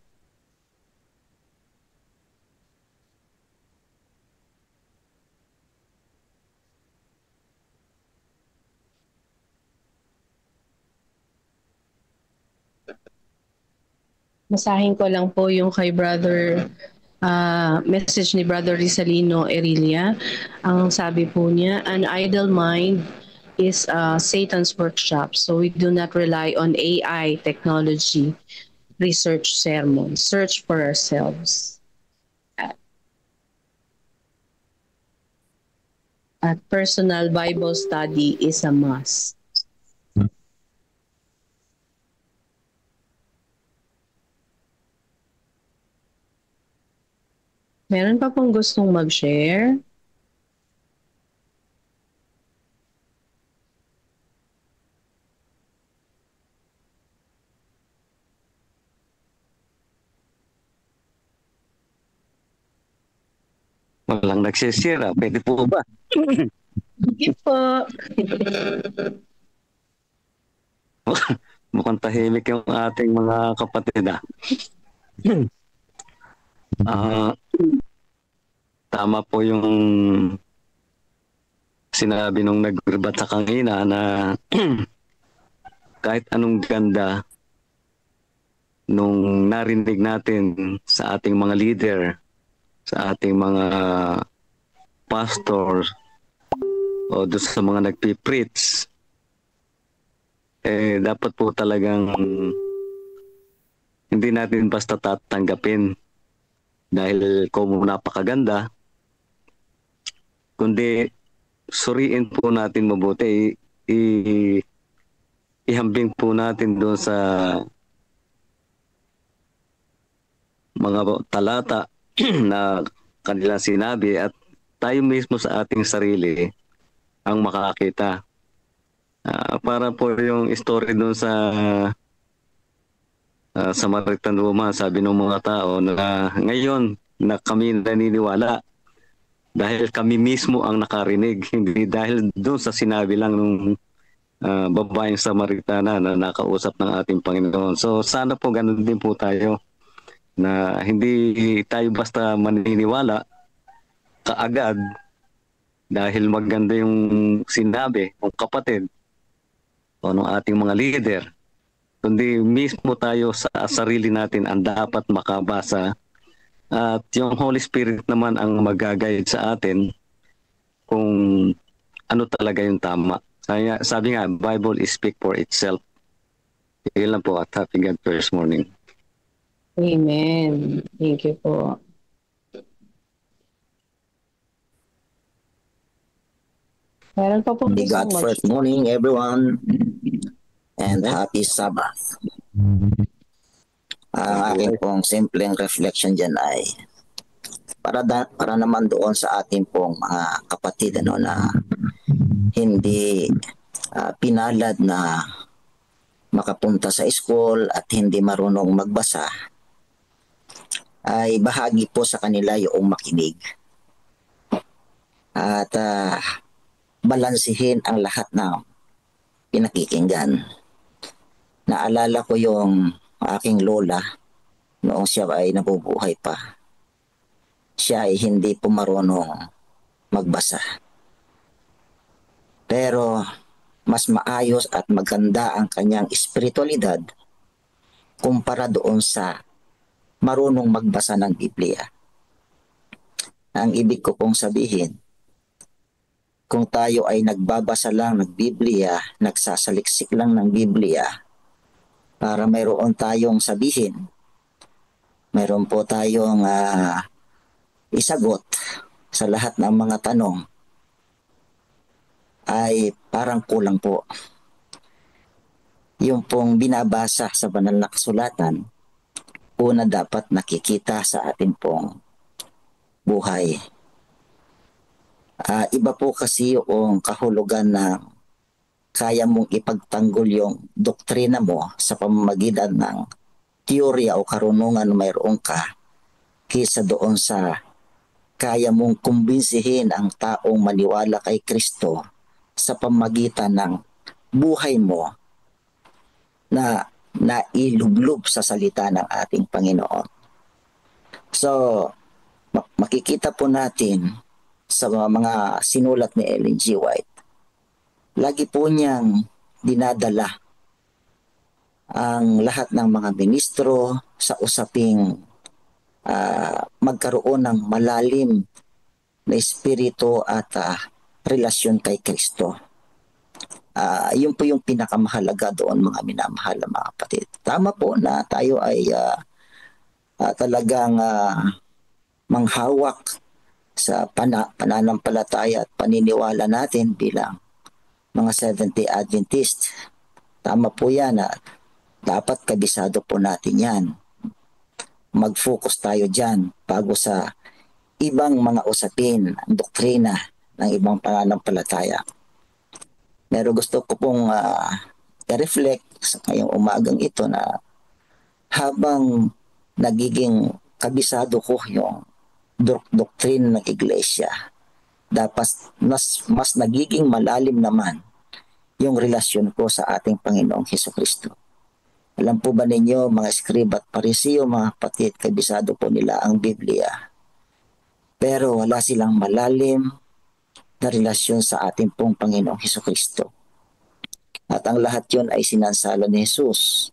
Masahin ko lang po yung kay brother, message ni Brother Rizalino Erilia. Ang sabi po niya, an idle mind is Satan's workshop. So we do not rely on AI technology, research sermon, search for ourselves. At personal Bible study is a must. Meron pa pong gustong mag-share? Walang nagsishare. Pwede po ba? Sige po. Mukhang tahimik yung ating mga kapatid. Tama po yung sinabi nung nag-rebat sa kanina na kahit anong ganda nung narinig natin sa ating mga leader, sa ating mga pastors o doon sa mga nagpipreach, dapat po talagang hindi natin basta tatanggapin dahil kung napakaganda, kundi suriin po natin mabuti, ihambing po natin doon sa mga talata na kanilang sinabi at tayo mismo sa ating sarili ang makakita. Para po yung story doon sa Samaritan woman, sabi ng mga tao na ngayon na kami naniniwala dahil kami mismo ang nakarinig, hindi dahil doon sa sinabi lang ng babaeng Samaritana na nakausap ng ating Panginoon. So sana po ganun din po tayo, na hindi tayo basta maniniwala kaagad dahil maganda yung sinabi ng kapatid o ng ating mga leader, kundi mismo tayo sa sarili natin ang dapat makabasa at yung Holy Spirit naman ang mag-guide sa atin kung ano talaga yung tama. Sabi nga, Bible is speak for itself. Ilan po at happy God first morning. Amen. Thank you po. Meron pa po Happy God first morning, everyone, and happy Sabbath. Ang aking pong simpleng reflection dyan ay para naman doon sa ating pong mga kapatid na hindi pinalad na makapunta sa school at hindi marunong magbasa, ay bahagi po sa kanila yung makinig at balansihin ang lahat ng pinakikinggan. Naalala ko yung aking lola noong siya ay nabubuhay pa. Siya ay hindi po marunong magbasa. Pero mas maayos at maganda ang kanyang espiritualidad kumpara doon sa marunong magbasa ng Biblia. Ang ibig ko pong sabihin, kung tayo ay nagbabasa lang ng Biblia, nagsasaliksik lang ng Biblia, para mayroon tayong sabihin, mayroon po tayong isagot sa lahat ng mga tanong, ay parang kulang po. Yung pong binabasa sa banal na kasulatan, una dapat nakikita sa atin pong buhay. Iba po kasi yung kahulugan na kaya mong ipagtanggol yung doktrina mo sa pamamagitan ng teorya o karunungan na mayroon ka, kaysa doon sa kaya mong kumbinsihin ang taong maniwala kay Kristo sa pamamagitan ng buhay mo na nailublob sa salita ng ating Panginoon. So, makikita po natin sa mga sinulat ni Ellen G. White, lagi po niyang dinadala ang lahat ng mga ministro, sa usaping magkaroon ng malalim na espiritu at relasyon kay Kristo. Yun po yung pinakamahalaga doon, mga minamahal na mga kapatid. Tama po na tayo ay talagang manghawak sa pananampalataya at paniniwala natin bilang mga Seventh-day Adventist. Tama po yan na dapat kabisado po natin yan. Mag-focus tayo dyan bago sa ibang mga usapin, ang doktrina ng ibang pananampalataya. Pero gusto ko pong i-reflect sa ngayong umagang ito na habang nagiging kabisado ko yung doktrina ng iglesia, dapat mas nagiging malalim naman yung relasyon ko sa ating Panginoong Hesukristo. Alam po ba ninyo, mga Eskrib at Parisiyo, mga kapatid, kabisado po nila ang Biblia. Pero wala silang malalim na relasyon sa ating pong Panginoong Hesukristo. At ang lahat yon ay sinansalo ni Jesus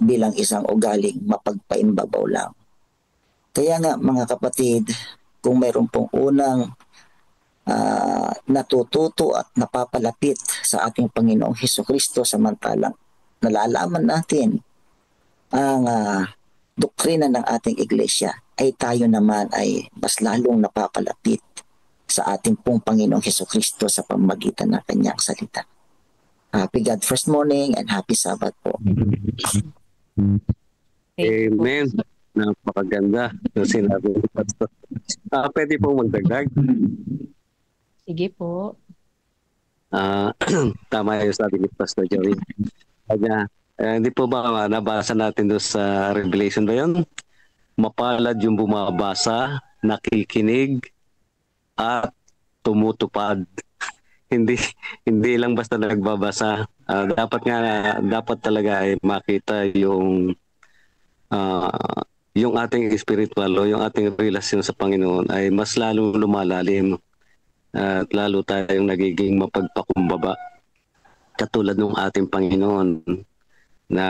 bilang isang ugaling mapagpaimbabaw lang. Kaya nga mga kapatid, kung mayroon pong unang natututo at napapalapit sa ating Panginoong Hesukristo samantalang nalalaman natin ang doktrina ng ating iglesia, ay tayo naman ay mas lalong napapalapit sa ating pong Panginoong Hesukristo sa pamamagitan ng kanyang salita. Happy God First Morning and happy Sabbath po. Amen. Napakaganda yung sinabi ni Pastor. Pwede pong magdagdag? Sige po. Tama yung sabi ni Pastor Joey. Kanya, hindi po ba nabasa natin doon sa Revelation ba yun? Mapalad yung bumabasa, nakikinig, at tumutupad. hindi lang basta nagbabasa. Dapat talaga ay makita yung ating spiritual o yung ating relasyon sa Panginoon ay mas lalo lumalalim at lalo tayong nagiging mapagpakumbaba katulad ng ating Panginoon na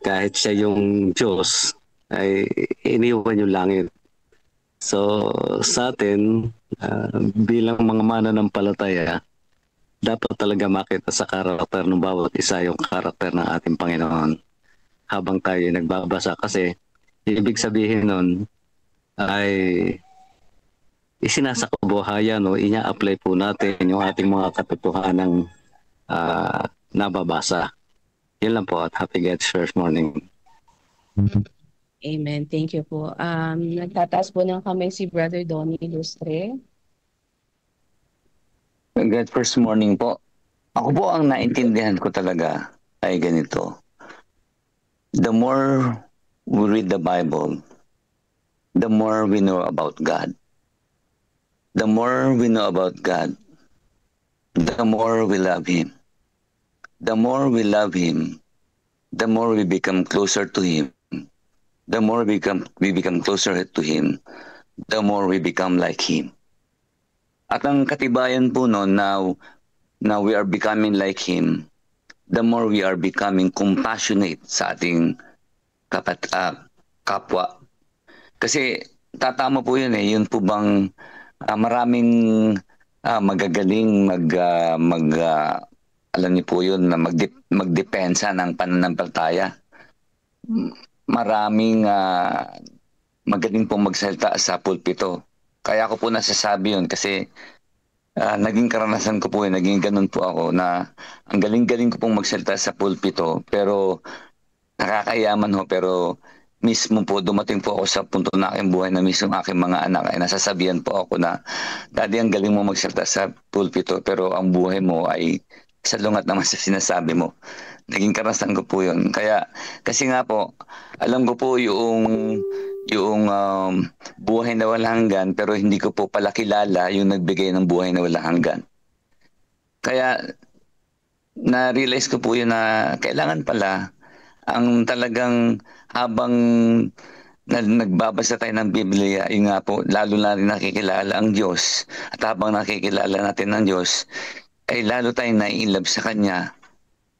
kahit siya yung Diyos ay iniwan yung langit. So sa atin bilang mga mananampalataya, dapat talaga makita sa karakter ng bawat isa yung karakter ng ating Panginoon habang tayo nagbabasa, kasi ibig sabihin nun ay isinasakabuhayan o inya-apply po natin yung ating mga katotohanang nababasa. Yun lang po at happy God's First Morning. Amen. Thank you po. Nagtataas po ng kamay si Brother Donnie Ilustre. God's First Morning po. Ako po ang naintindihan ko talaga ay ganito. The more we read the Bible, the more we know about God. The more we know about God, the more we love Him. The more we love Him, the more we become closer to Him. The more we become closer to Him, the more we become like Him. At ang katibayan po no, now we are becoming like Him, the more we are becoming compassionate sa ating kapwa. Kasi tatama po yun eh, yun po bang maraming magagaling alam niyo po yun na magdepensa ng pananampalataya. Maraming magaling pong magsalita sa pulpito. Kaya ako po nasasabi yun kasi naging karanasan ko po naging ganun po ako na ang galing-galing ko pong magsalita sa pulpito pero nakakayaman ho, pero mismo po dumating po ako sa punto na aking buhay na mismo aking mga anak ay nasasabihan po ako na, Daddy, ang galing mo magsalita sa pulpito pero ang buhay mo ay salungat naman sa sinasabi mo. Naging karanasan ko po yun. Kaya kasi nga po alam ko po yung buhay na walang hanggan pero hindi ko po pala kilala yung nagbigay ng buhay na walang hanggan. Kaya na-realize ko po yun na kailangan pala ang talagang habang nagbabasa tayo ng Biblia, yun nga po, lalo na rin nakikilala ang Diyos. At habang nakikilala natin ang Diyos, ay lalo tayong nai-inlove sa Kanya.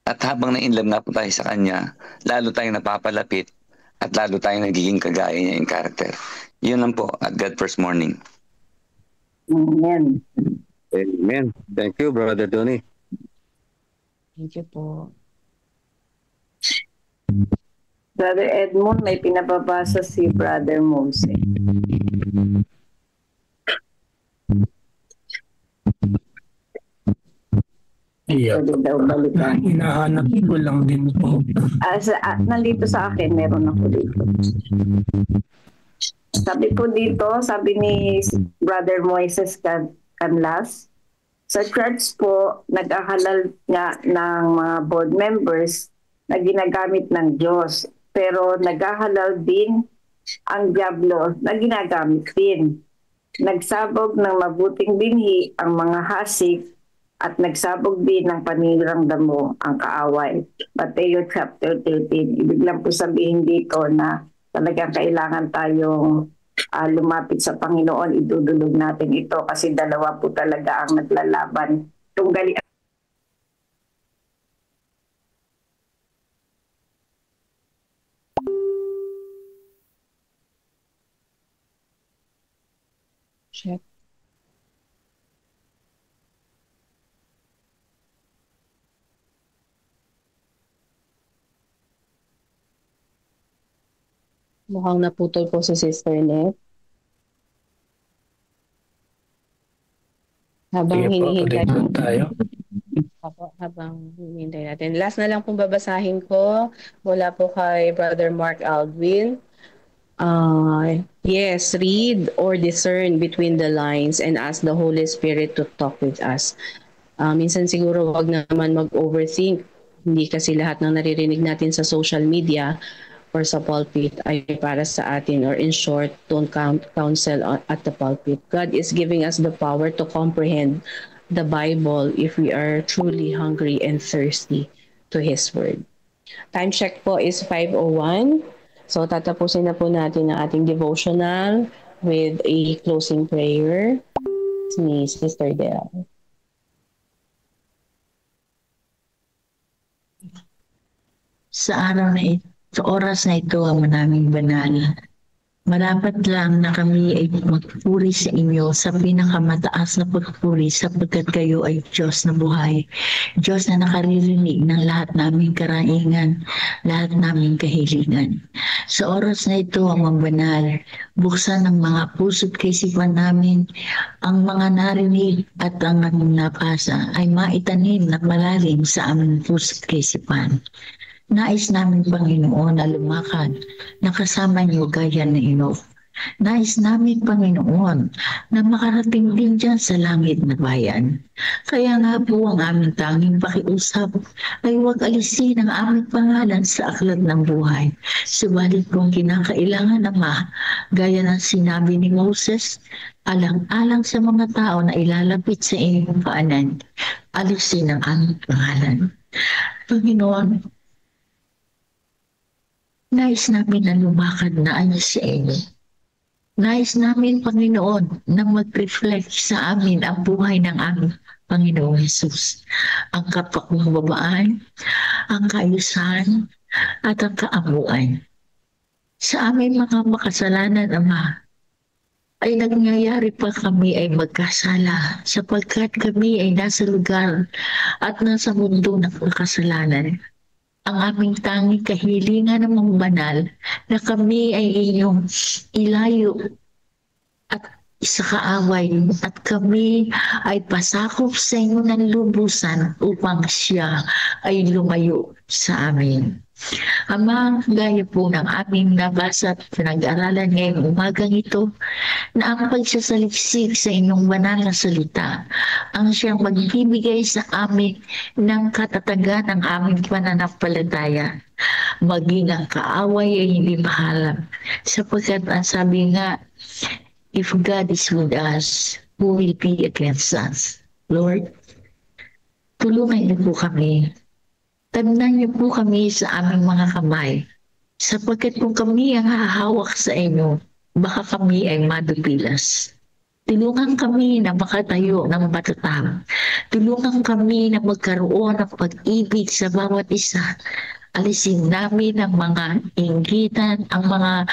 At habang na-inlove nga po tayo sa Kanya, lalo tayong napapalapit at lalo tayong nagiging kagaya niya yung character. Yun lang po at God First Morning. Amen. Amen. Thank you, Brother Tony. Thank you po. Brother Edmund, may pinababasa si Brother Mose. Iya. Pwede daw balikan. Hinahanap ko lang din po. Nandito sa akin, meron ako dito. Sabi po dito, sabi ni Brother Moises Canlas, sa church po, nag-ahalal nga ng mga board members na ginagamit ng Diyos. Pero nag-ahalal din ang Diablo na ginagamit din. Nagsabog ng mabuting binhi ang mga hasik at nagsabog din ng paninirang damo ang kaaway. Mateo chapter 13. Ibig lang po sabihin dito na talagang kailangan tayong lumapit sa Panginoon. Idudulog natin ito kasi dalawa po talaga ang naglalaban. Tunggali Check. Mukhang naputol po si Sister Net. Habang Sige po, hinihintay ulit po tayo. habang hinihintay natin. Last na lang pong babasahin ko mula po kay Brother Mark Aldwin. Yes, read or discern between the lines and ask the Holy Spirit to talk with us. Minsan siguro wag naman mag-overthink. Hindi kasi lahat ng naririnig natin sa social media or sa pulpit ay para sa atin, or in short, don't counsel at the pulpit. God is giving us the power to comprehend the Bible if we are truly hungry and thirsty to His Word. Time check po is 5:01. So tatapusin na po natin ang ating devotional with a closing prayer ni Sister Del. Sa araw na ito, sa oras na ito, Ama naming banal, marapat lang na kami ay magpuri sa inyo sa pinakamataas na pagpuri sapagkat kayo ay Diyos na buhay. Diyos na nakaririnig ng lahat naming karaingan, lahat naming kahilingan. Sa oras na ito, Ama banal, buksan ng mga puso't kaisipan namin, ang mga narinig at ang nabasa ay maitanim na malalim sa aming puso't kaisipan. Nais namin, Panginoon, na lumakad na kasama niyo gaya na Enoch. Nais namin, Panginoon, na makarating din dyan sa langit na bayan. Kaya nga po ang aming tanging pakiusap ay huwag alisin ang aming pangalan sa aklat ng buhay. Subalit kung kinakailangan, Ama, gaya ng sinabi ni Moses, alang-alang sa mga tao na ilalapit sa inyong paanan, alisin ang aming pangalan. Panginoon, nais namin na lumakad na ayon sa inyo. Nais namin, Panginoon, na mag-reflect sa amin ang buhay ng aming Panginoong Jesus. Ang kapakbabaan, ang kaayusan, at ang kaamuan. Sa aming mga makasalanan, Ama, ay nangyayari pa kami ay magkasala sapagkat kami ay nasa lugar at nasa mundo ng makasalanan. Ang aming tanging kahilingan ng mga banal na kami ay inyong ilayo at sa kaaway at kami ay pasakop sa inyo ng lubusan upang siya ay lumayo sa amin. Ama, gaya po ng aming nabasa at pinag-aralan ngayong umagang ito na ang pagsasaliksik sa inyong banal na salita ang siyang magbibigay sa amin ng katatagan ng aming pananampalataya. Maging ang kaaway ay hindi mahalap sapagkat ang sabi nga, if God is with us, who will be against us? Lord, tulungan niyo po kami. Tabnan niyo po kami sa aming mga kamay. Sapagkat kung kami ang hahawak sa inyo, baka kami ay madubilas. Tulungan kami na makatayo ng matatag. Tulungan kami na magkaroon ng pag-ibig sa bawat isa. Alisin namin ang mga inggitan, ang mga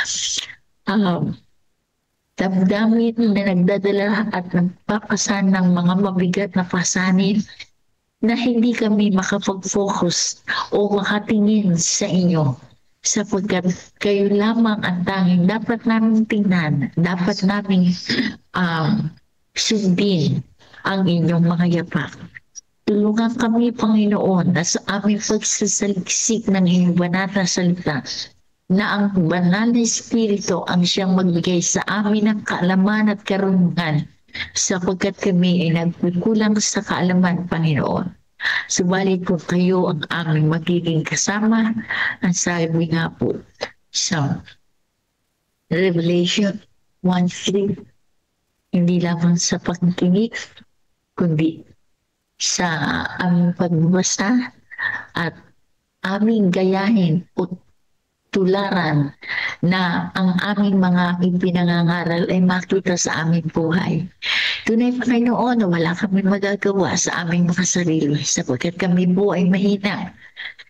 damdamin na nagdadala at nagpapasan ng mga mabigat na pasanin na hindi kami makapag-focus o makatingin sa inyo. Sapagkat kayo lamang ang tanging dapat namin tingnan, dapat namin sundin ang inyong mga yapak. Tulungan kami, Panginoon, na sa aming pagsasaliksik ng inyong banal na salita, na ang banal na Espiritu ang siyang magbigay sa amin ng kaalaman at karunungan, sapagkat kami ay nagkukulang sa kaalaman, Panginoon. Subalit kung kayo ang aming magiging kasama, ang sabi nga po sa Revelation 1:3, hindi lamang sa pagkikinig, kundi sa aming pagbabasa at aming gayahin o tularan na ang aming mga ipinangangaral ay makita sa aming buhay. Tunay, Panginoon, na wala kami magagawa sa aming mga sarili sapagkat kami po ay mahina.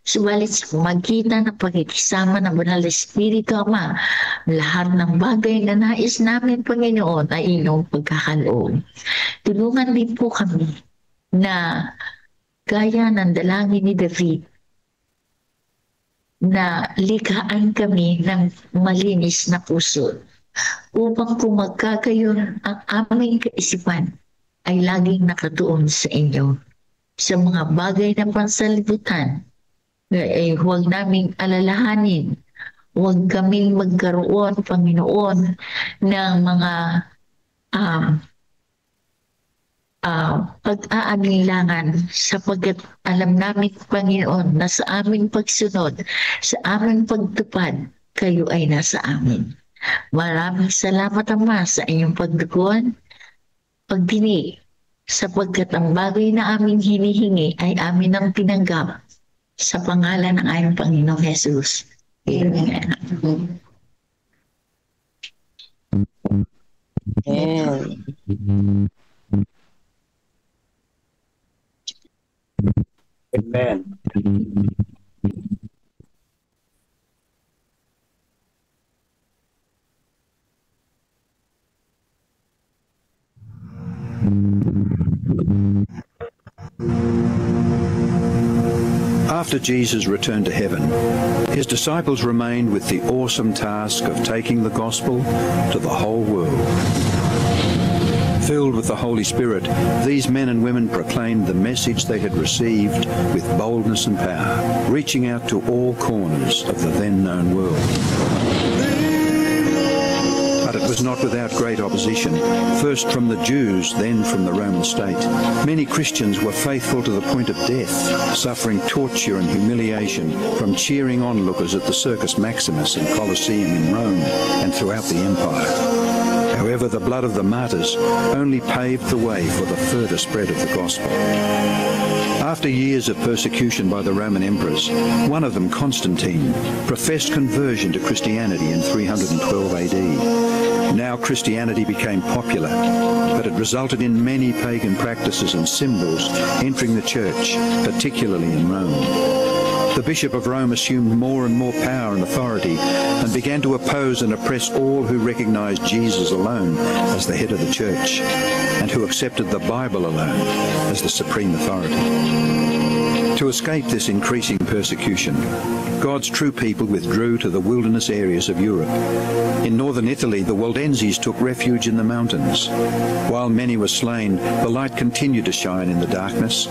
Subalit sa magitan ng pagkikisama ng Banal na Espiritu, Ama, lahat ng bagay na nais namin, Panginoon, ay inyong pagkakaloob. Tulungan din po kami na gaya ng dalangin ni David, na likhaan kami ng malinis na puso upang kung magkagayon ang aming kaisipan ay laging nakatuon sa inyo. Sa mga bagay na pansalibutan ay huwag naming alalahanin, huwag kaming magkaroon, Panginoon, ng mga pag-aalinlangan sapagkat alam namin, Panginoon, na sa aming pagsunod, sa aming pagtupad, kayo ay nasa amin. Maraming salamat, Ama, sa inyong pagdugon, pagdinig, sapagkat ang bagay na aming hinihingi ay amin ang tinanggap sa pangalan ng aming Panginoong Jesus. Amen. Amen. After Jesus returned to heaven, his disciples remained with the awesome task of taking the gospel to the whole world. Filled with the Holy Spirit, these men and women proclaimed the message they had received with boldness and power, reaching out to all corners of the then known world. But it was not without great opposition, first from the Jews, then from the Roman state. Many Christians were faithful to the point of death, suffering torture and humiliation from cheering onlookers at the Circus Maximus and Colosseum in Rome and throughout the empire. However, the blood of the martyrs only paved the way for the further spread of the gospel. After years of persecution by the Roman emperors, one of them, Constantine, professed conversion to Christianity in 312 AD. Now Christianity became popular, but it resulted in many pagan practices and symbols entering the church, particularly in Rome. The Bishop of Rome assumed more and more power and authority and began to oppose and oppress all who recognized Jesus alone as the head of the church and who accepted the Bible alone as the supreme authority. To escape this increasing persecution, God's true people withdrew to the wilderness areas of Europe. In northern Italy, the Waldenses took refuge in the mountains. While many were slain, the light continued to shine in the darkness.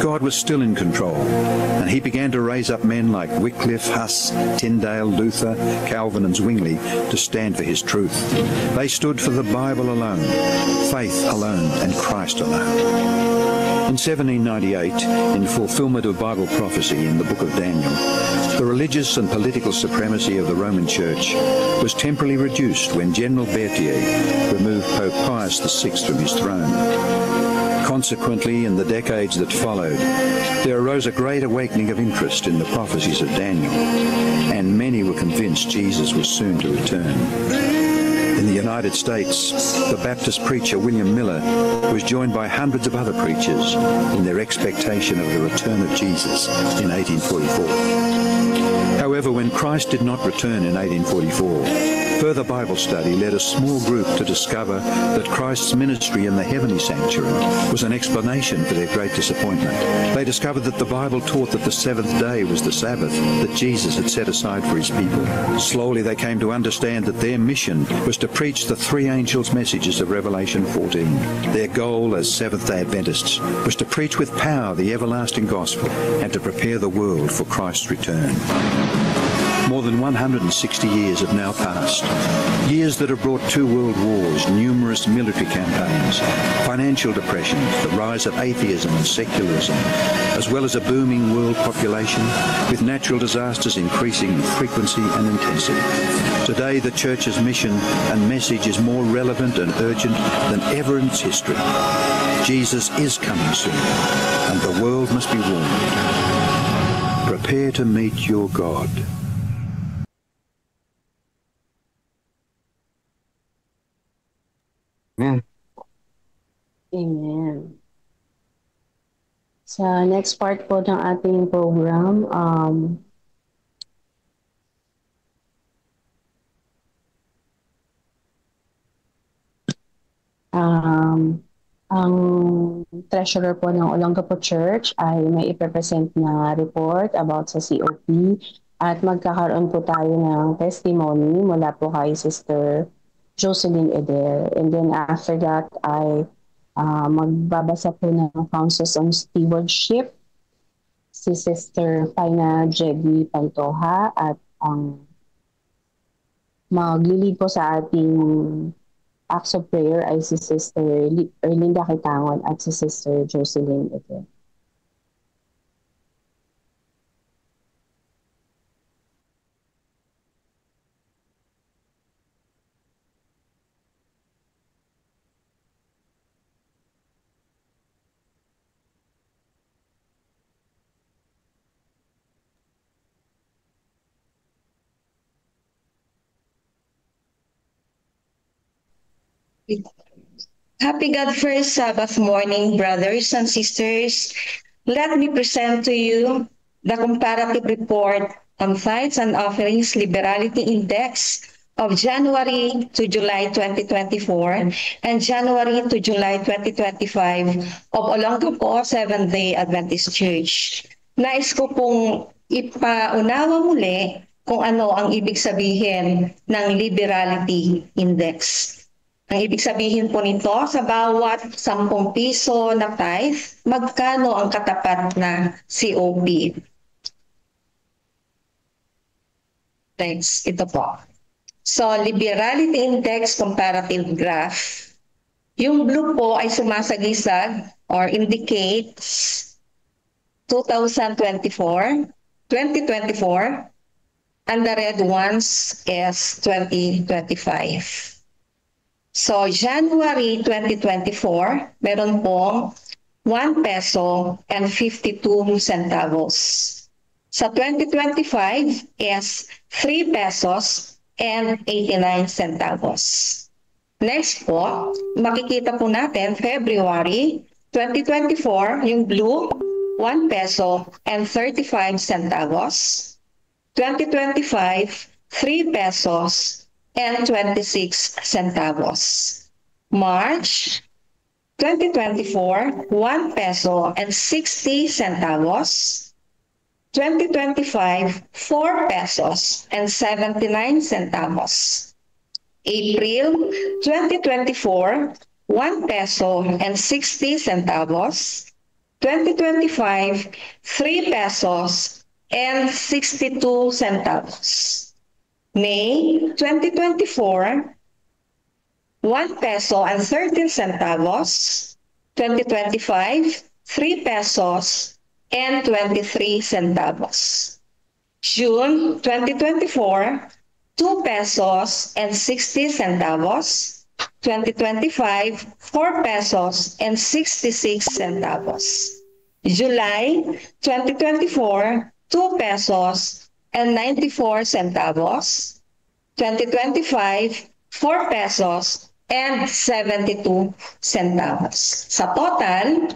God was still in control, and he began to raise up men like Wycliffe, Huss, Tyndale, Luther, Calvin and Zwingli to stand for his truth. They stood for the Bible alone, faith alone, and Christ alone. In 1798, in fulfillment of Bible prophecy in the book of Daniel, the religious and political supremacy of the Roman Church was temporarily reduced when General Berthier removed Pope Pius VI from his throne. Consequently, in the decades that followed, there arose a great awakening of interest in the prophecies of Daniel, and many were convinced Jesus was soon to return. In the United States, the Baptist preacher William Miller was joined by hundreds of other preachers in their expectation of the return of Jesus in 1844. However, when Christ did not return in 1844, further Bible study led a small group to discover that Christ's ministry in the heavenly sanctuary was an explanation for their great disappointment. They discovered that the Bible taught that the seventh day was the Sabbath that Jesus had set aside for his people. Slowly they came to understand that their mission was to preach the three angels' messages of Revelation 14. Their goal as Seventh-day Adventists was to preach with power the everlasting gospel and to prepare the world for Christ's return. More than 160 years have now passed. Years that have brought 2 world wars, numerous military campaigns, financial depressions, the rise of atheism and secularism, as well as a booming world population, with natural disasters increasing in frequency and intensity. Today, the Church's mission and message is more relevant and urgent than ever in its history. Jesus is coming soon, and the world must be warned. Prepare to meet your God. Amen. Amen. Sa next part po ng ating program, ang treasurer po ng Olongapo Church ay may ipresent na report about sa COP at magkakaroon po tayo ng testimony mula po kay Sister Jocelyn Eder. And then after that ay magbabasa po ng Councils on Stewardship si Sister Paina Jedi Pantoja at ang maglilid po sa ating acts of prayer ay si Sister Erlinda Kitangon at si Sister Jocelyn Eder. Happy God First Sabbath morning, brothers and sisters. Let me present to you the comparative report on tithes and offerings liberality index of January to July 2024 and January to July 2025 of Olongapo Seventh-day Adventist Church. Nais ko pong ipaunawa muli kung ano ang ibig sabihin ng liberality index. Ang ibig sabihin po nito, sa bawat 10 piso na tithe, magkano ang katapat na COP? Thanks. Ito po. So, Liberality Index Comparative Graph. Yung blue po ay sumasagisag or indicates 2024, and the red ones is 2025. So, January 2024, meron pong 1 peso and 52 centavos. Sa 2025 is 3 pesos and 89 centavos. Next po, makikita po natin February 2024, yung blue, 1 peso and 35 centavos. 2025, 3 pesos and 26 centavos. March 2024, 1 peso and 60 centavos. 2025, 4 pesos and 79 centavos. April 2024, 1 peso and 60 centavos. 2025, 3 pesos and 62 centavos. May 2024, 1 peso and 13 centavos. 2025, 3 pesos and 23 centavos. June 2024, 2 pesos and 60 centavos. 2025, 4 pesos and 66 centavos. July 2024, 2 pesos and 94 centavos. 2025, 4 pesos and 72 centavos. Sa total,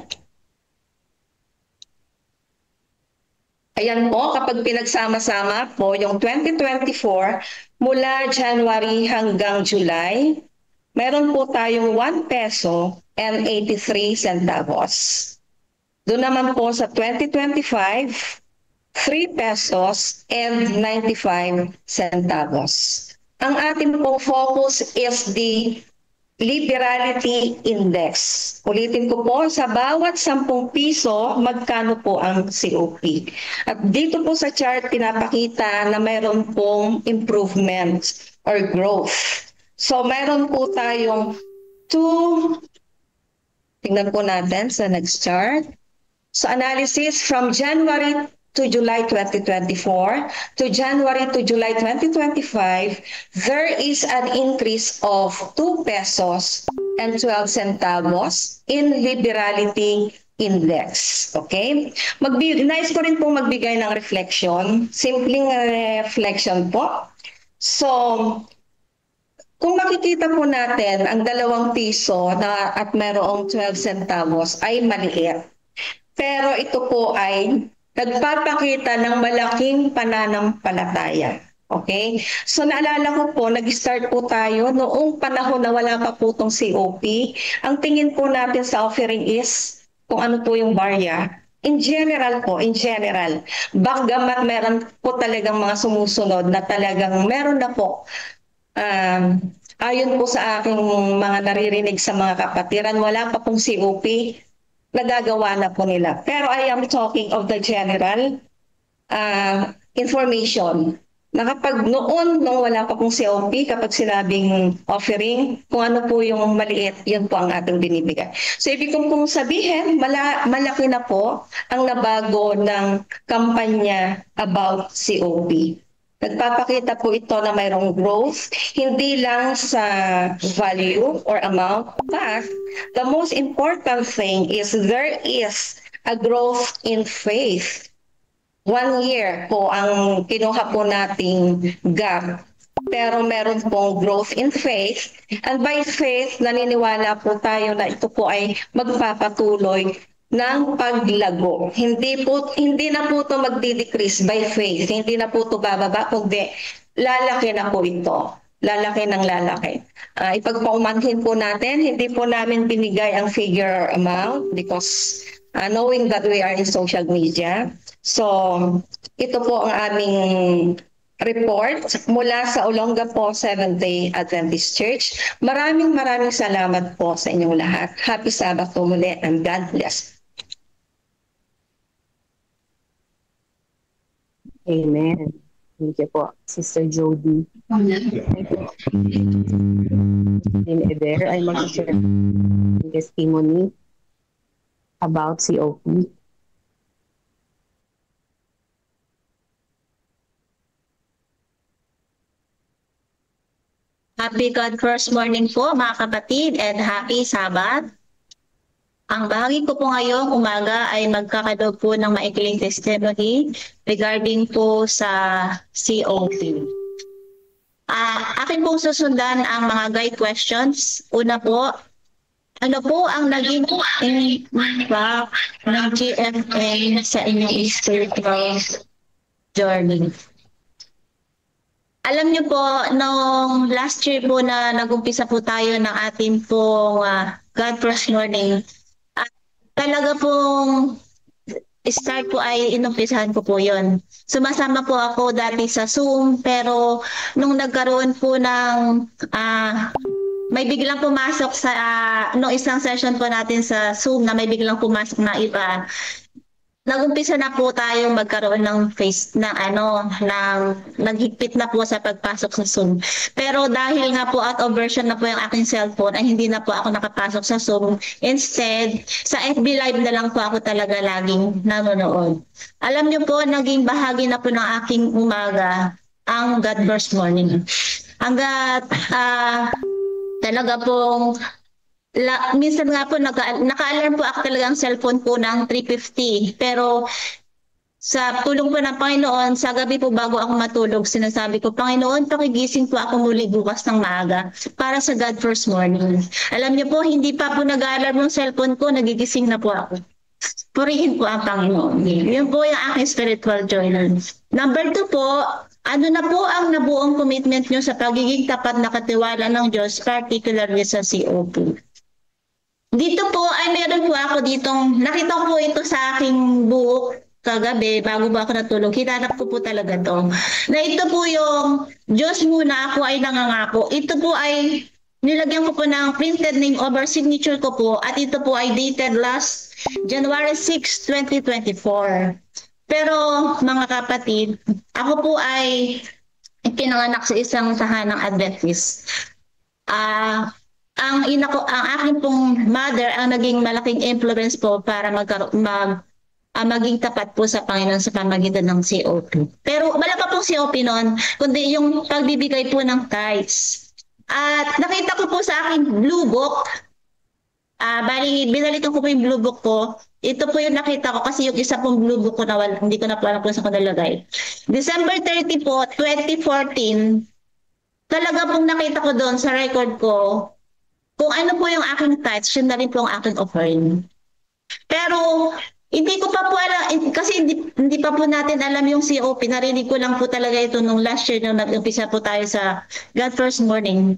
ayan po, kapag pinagsama-sama po yung 2024 mula January hanggang July, meron po tayong 1 peso and 83 centavos. Doon naman po sa 2025, 3 pesos and 95 centavos. Ang ating pong focus is the Liberality Index. Ulitin ko po, sa bawat 10 piso, magkano po ang COP. At dito po sa chart, pinapakita na mayroon pong improvements or growth. So mayroon po tayong tingnan po natin sa next chart. So analysis from January to July 2024 to January to July 2025, there is an increase of 2 pesos and 12 centavos in Liberality Index. Okay? Nais ko rin pong magbigay ng reflection. Simpleng reflection po. So, kung makikita po natin ang 2 piso at mayroong 12 centavos ay maliit. Pero ito po ay nagpapakita ng malaking pananampalataya. Okay? So naalala ko po, nag-start po tayo noong panahon na wala pa po itong COP. Ang tingin po natin sa offering is kung ano po yung barya. In general, bagamat meron po talagang mga sumusunod na talagang meron na po. Ayon po sa aking mga naririnig sa mga kapatiran, wala pa pong COP, nagagawa na po nila. Pero I am talking of the general information. Na kapag nung wala pa pong COP, kapag sinabing offering, kung ano po yung maliit, yun po ang ating binibigay. So ibig kong sabihin, malaki na po ang nabago ng kampanya about COP. Nagpapakita po ito na mayroong growth, hindi lang sa value or amount, but the most important thing is there is a growth in faith. 1 year po ang kinuha po nating gap, pero meron pong growth in faith, and by faith, naniniwala po tayo na ito po ay magpapatuloy ng paglago. Hindi na po ito magdi-decrease by faith. Hindi na po ito bababa, kundi lalaki na po ito. Lalaki ng lalaki. Ipagpaumanhin po natin, hindi po namin binigay ang figure or amount because knowing that we are in social media. So, ito po ang aming report mula sa Olongapo Seventh-day Adventist Church. Maraming salamat po sa inyong lahat. Happy Sabbath po muli and God bless. Amen. Thank you po, Sister Jody. In Eder ay mag-share testimony about COP. Happy God First Morning po mga kapatid and happy Sabbath. Ang bahagi ko po ngayong umaga ay magkakadog po ng maikling testimony regarding po sa COP. Akin pong susundan ang mga guide questions. Una po, ano po ang naging impact ng GFA sa inyong spiritual journey? Alam niyo po, nung last year po na nag-umpisa po tayo ng ating pong God First Morning, talaga pong start po ay inumpisahan ko po yon. Sumasama po ako dati sa Zoom, pero nung nagkaroon po ng may biglang pumasok sa no isang session po natin sa Zoom na may biglang pumasok na iba. Nag-umpisa na po tayong magkaroon ng naghigpit na po sa pagpasok sa Zoom. Pero dahil nga po out of version na po yung aking cellphone, ay hindi na po ako nakapasok sa Zoom. Instead, sa FB Live na lang po ako talaga laging nanonood. Alam niyo po, naging bahagi na po ng aking umaga ang God First Morning. Hanggat talaga pong minsan nga po naka-alarm po ako talagang cellphone po ng 3:50, pero Sa tulong po ng Panginoon, sa gabi po bago ako matulog, sinasabi ko, Panginoon, pakigising po ako muli bukas ng maaga para sa God First Morning. Alam niyo po, hindi pa po nag-aalarm yung cellphone ko, nagigising na po ako. Purihin po ang Panginoon. Yun po yung aking spiritual journey. Number 2 po, ano na po ang nabuong commitment nyo sa pagiging tapat na katiwala ng Diyos, particularly sa COP? Dito po ay meron po ako ditong, nakita ko po ito sa aking buhok kagabi, bago ba ako natulog, hinanap ko po talaga to. Na ito po yung Diyos muna ako ay nangangako. Ito po ay nilagyan ko po ng printed name over signature ko po at ito po ay dated last January 6, 2024. Pero mga kapatid, ako po ay pinanganak sa isang tahanang Adventist. Ang aking pong mother ang naging malaking influence po para maging tapat po sa Panginoon sa pamagitan ng COP. Pero wala pa pong COP noon, kundi yung pagbibigay po ng tithes. At nakita ko po sa aking blue book, binalikan ko po yung blue book ko. Ito po yung nakita ko kasi yung isa pong blue book ko na wala, hindi ko na po alam kung saan ko nalagay. December 30 po, 2014, talaga pong nakita ko doon sa record ko kung ano po yung aking tithes, yun na rin po ang aking offering. Pero hindi ko pa po alam, kasi hindi pa po natin alam yung COP. Narinig ko lang po talaga ito nung last year nung nag-umpisa po tayo sa God First Morning.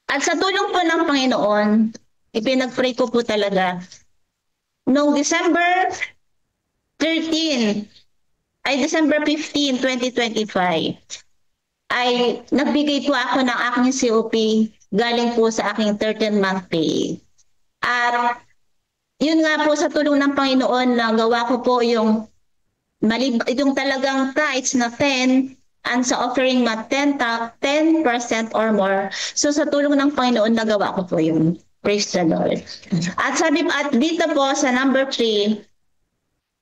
At sa tulong po ng Panginoon, ipinag-pray ko po talaga. Noong December 15, 2025, ay nagbigay po ako ng aking COP galing po sa aking 13-month pay. At yun nga po sa tulong ng Panginoon na gawa ko po yung talagang tithes na 10 and sa offering na 10% or more. So sa tulong ng Panginoon nagawa ko po yun. Praise the Lord. At dito po sa number 3,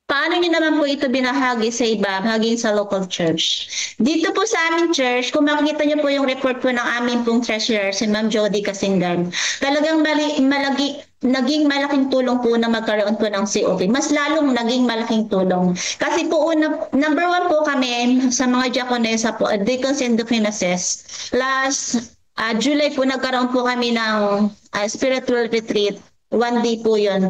paano nyo naman po ito binahagi sa iba, haging sa local church? Dito po sa aming church, kung makikita nyo po yung report po ng aming pong treasurer, si Ma'am Jody Kasingan, talagang naging malaking tulong po na magkaroon po ng COP. Mas lalong naging malaking tulong. Kasi po, number 1 po kami sa mga diakonesa po, deacons and deaconesses. Last July po, nagkaroon po kami ng spiritual retreat. 1 day po yun.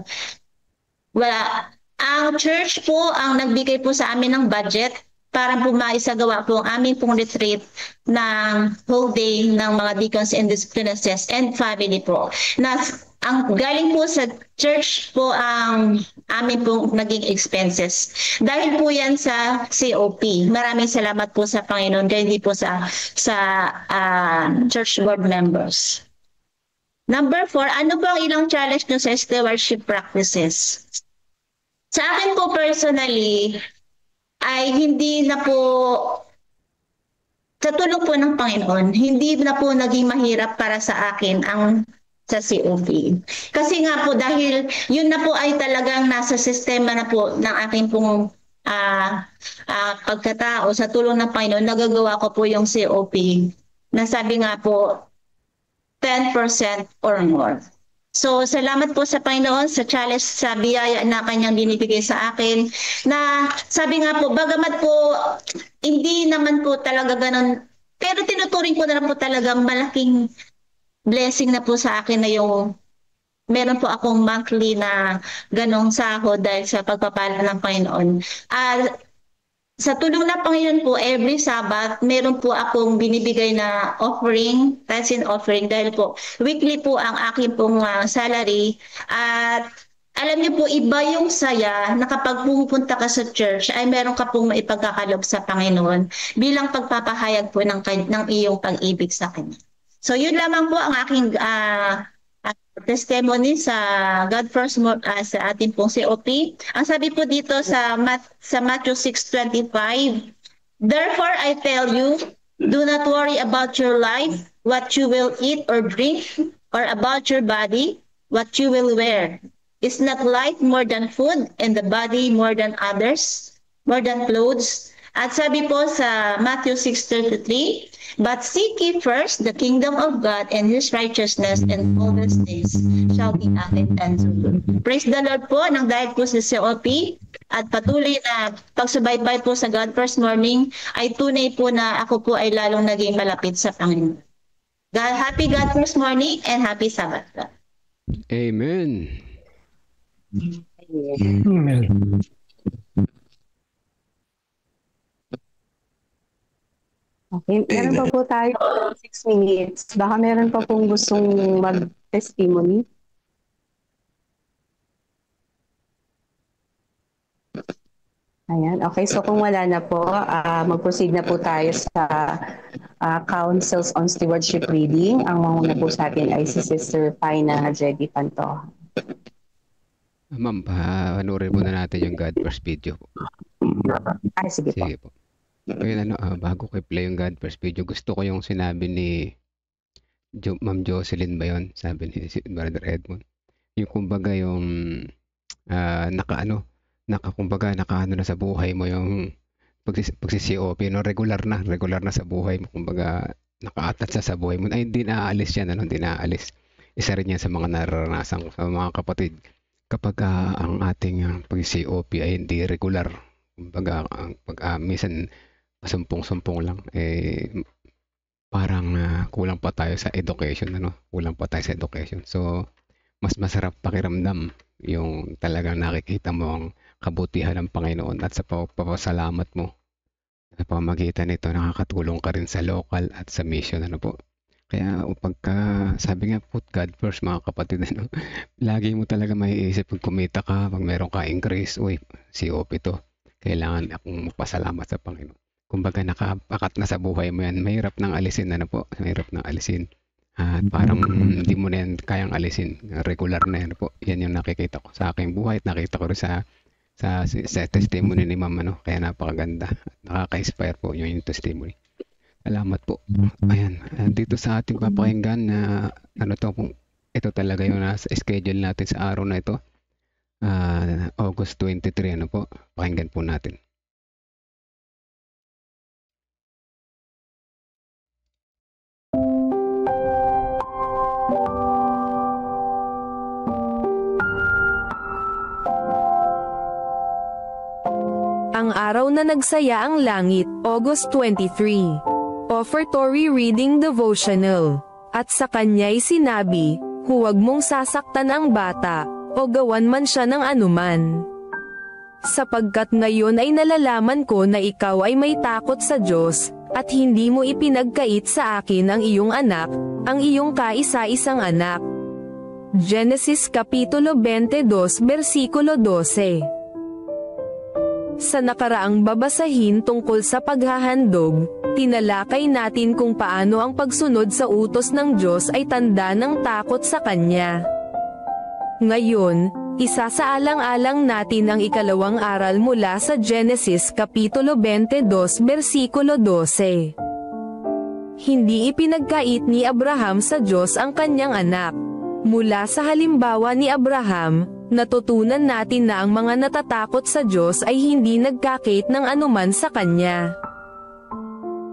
Ang church po ang nagbigay po sa amin ng budget para po maisagawa po ang aming pong retreat ng whole day ng mga deacons and deaconesses and family po. Ang galing po sa church po ang aming pong naging expenses. Dahil po yan sa COP. Maraming salamat po sa Panginoon, hindi po sa church board members. Number 4, ano po ang ilang challenge nyo sa stewardship practices? Sa akin po personally, ay hindi na po, sa tulong po ng Panginoon, hindi na po naging mahirap para sa akin ang sa COP. Kasi nga po dahil yun na po ay talagang nasa sistema na po ng aking pong pagkatao sa tulong ng Panginoon, nagagawa ko po yung COP na sabi nga po 10% or more. So, salamat po sa Panginoon sa challenge, sa biyaya na kanyang binibigay sa akin. Na sabi nga po, bagamat po, hindi naman po talaga ganun. Pero tinuturing ko na po talagang malaking blessing na po sa akin na yung meron po akong monthly na ganong sahod dahil sa pagpapala ng Panginoon. Sa tulong ng Panginoon po, every Sabbath, meron po akong binibigay na offering, tithes and offering, dahil po weekly po ang aking pong salary. At alam niyo po, iba yung saya na kapag pumupunta ka sa church, ay meron ka pong maipagkakalob sa Panginoon bilang pagpapahayag po ng iyong pag-ibig sa Kanya. So yun lamang po ang aking testimony sa God First sa ating pong COP. Ang sabi po dito sa Matthew 6:25, therefore I tell you, do not worry about your life, what you will eat or drink, or about your body, what you will wear. Is not life more than food, and the body more than clothes? At sabi po sa Matthew 6:33, "But seek ye first the kingdom of God and His righteousness, and all these things shall be added unto you." Praise the Lord po, nang dahil po sa COP at patuloy na pagsubaybay po sa God First Morning, ay tunay po na ako po ay lalong naging malapit sa Panginoon. Happy God First Morning and happy Sabbath. Amen. Amen. Okay, meron pa po tayo 6 minutes. Baka meron pa pong gustong mag-testimony. Ayan, okay. So kung wala na po, mag-proceed na po tayo sa Councils on Stewardship Reading. Ang manguna po sa atin ay si Sister Paina Jedi Panto. Ma'am, panurin muna natin yung God First video po. Ay, sige po. Sige po. Ayun, bago ko i-play yung God First video, gusto ko yung sinabi ni Ma'am Jocelyn ba yun? Sabi ni Brother Edmond. Yung kumbaga yung nakaano na sa buhay mo yung pagsi-COP, no? Regular na sa buhay mo. Kumbaga nakaatat sa buhay mo. Ay, hindi naaalis yan, hindi naaalis. Isa rin yan sa mga nararanasan ko sa mga kapatid. Kapag ang ating pag-COP ay hindi regular, kumbaga minsan sumpong-sumpong lang, parang kulang pa tayo sa education, kulang pa tayo sa education. So mas masarap pakiramdam yung talagang nakikita mo ang kabutihan ng Panginoon at sa pagpapasalamat mo sa pamamagitan nito, nakakatulong ka rin sa local at sa mission, po. Kaya pagka sabi nga, put God first, mga kapatid, lagi mo talaga maiisip pag kumita ka, pag meron ka increase, COP to, kailangan akong magpasalamat sa Panginoon. Kumbaga nakapakat na sa buhay mo yan, mahirap nang alisin, mahirap nang alisin. At parang hindi mo na yan kayang alisin, regular na yan, po. Yan yung nakikita ko sa aking buhay at nakita ko rin sa testimony ni Ma'am, kaya napakaganda. Nakaka-inspire po yung testimony. Salamat po. Ayan, dito sa ating papakinggan na ito talaga yung nasa schedule natin sa araw na ito. August 23, po. Pakinggan po natin. Ang araw na nagsaya ang langit, August 23. Offertory Reading Devotional. At sa kanya'y sinabi, huwag mong sasaktan ang bata, o gawan man siya ng anuman. Sapagkat ngayon ay nalalaman ko na ikaw ay may takot sa Diyos, at hindi mo ipinagkait sa akin ang iyong anak, ang iyong kaisa-isang anak. Genesis Kapitulo 22, versikulo 12. Sa nakaraang babasahin tungkol sa paghahandog, tinalakay natin kung paano ang pagsunod sa utos ng Diyos ay tanda ng takot sa Kanya. Ngayon, isasaalang-alang natin ang ikalawang aral mula sa Genesis Kapitulo 22, versikulo 12. Hindi ipinagkait ni Abraham sa Diyos ang kanyang anak. Mula sa halimbawa ni Abraham, natutunan natin na ang mga natatakot sa Diyos ay hindi nagkakait ng anuman sa Kanya.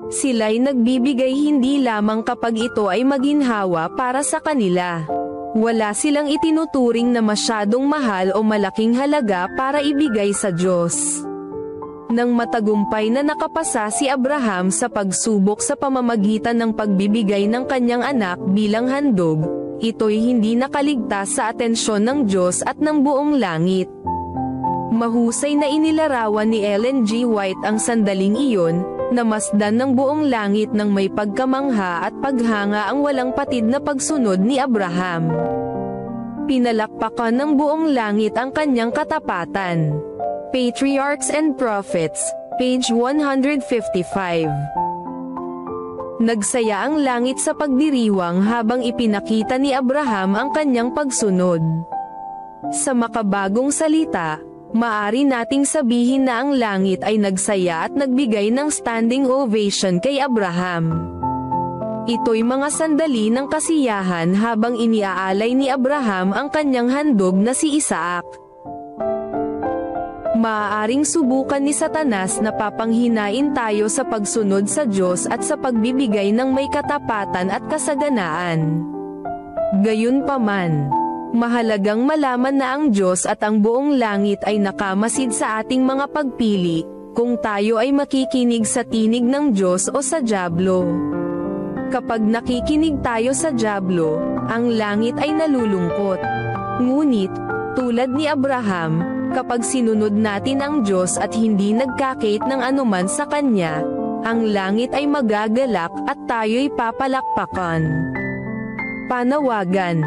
Sila'y nagbibigay hindi lamang kapag ito ay maginhawa para sa kanila. Wala silang itinuturing na masyadong mahal o malaking halaga para ibigay sa Diyos. Nang matagumpay na nakapasa si Abraham sa pagsubok sa pamamagitan ng pagbibigay ng kanyang anak bilang handog, ito'y hindi nakaligtas sa atensyon ng Diyos at ng buong langit. Mahusay na inilarawan ni Ellen G. White ang sandaling iyon, na masdan ng buong langit ng may pagkamangha at paghanga ang walang patid na pagsunod ni Abraham. Pinalakpakan ng buong langit ang kanyang katapatan. Patriarchs and Prophets, page 155. Nagsaya ang langit sa pagdiriwang habang ipinakita ni Abraham ang kanyang pagsunod. Sa makabagong salita, maari nating sabihin na ang langit ay nagsaya at nagbigay ng standing ovation kay Abraham. Ito'y mga sandali ng kasiyahan habang iniaalay ni Abraham ang kanyang handog na si Isaac. Maaaring subukan ni Satanas na papanghinain tayo sa pagsunod sa Diyos at sa pagbibigay ng may katapatan at kasaganaan. Gayunpaman, mahalagang malaman na ang Diyos at ang buong langit ay nakamasid sa ating mga pagpili, kung tayo ay makikinig sa tinig ng Diyos o sa dyablo. Kapag nakikinig tayo sa dyablo, ang langit ay nalulungkot. Ngunit, tulad ni Abraham, kapag sinunod natin ang Diyos at hindi nagkakait ng anuman sa Kanya, ang langit ay magagalak at tayo'y papalakpakan. Panawagan.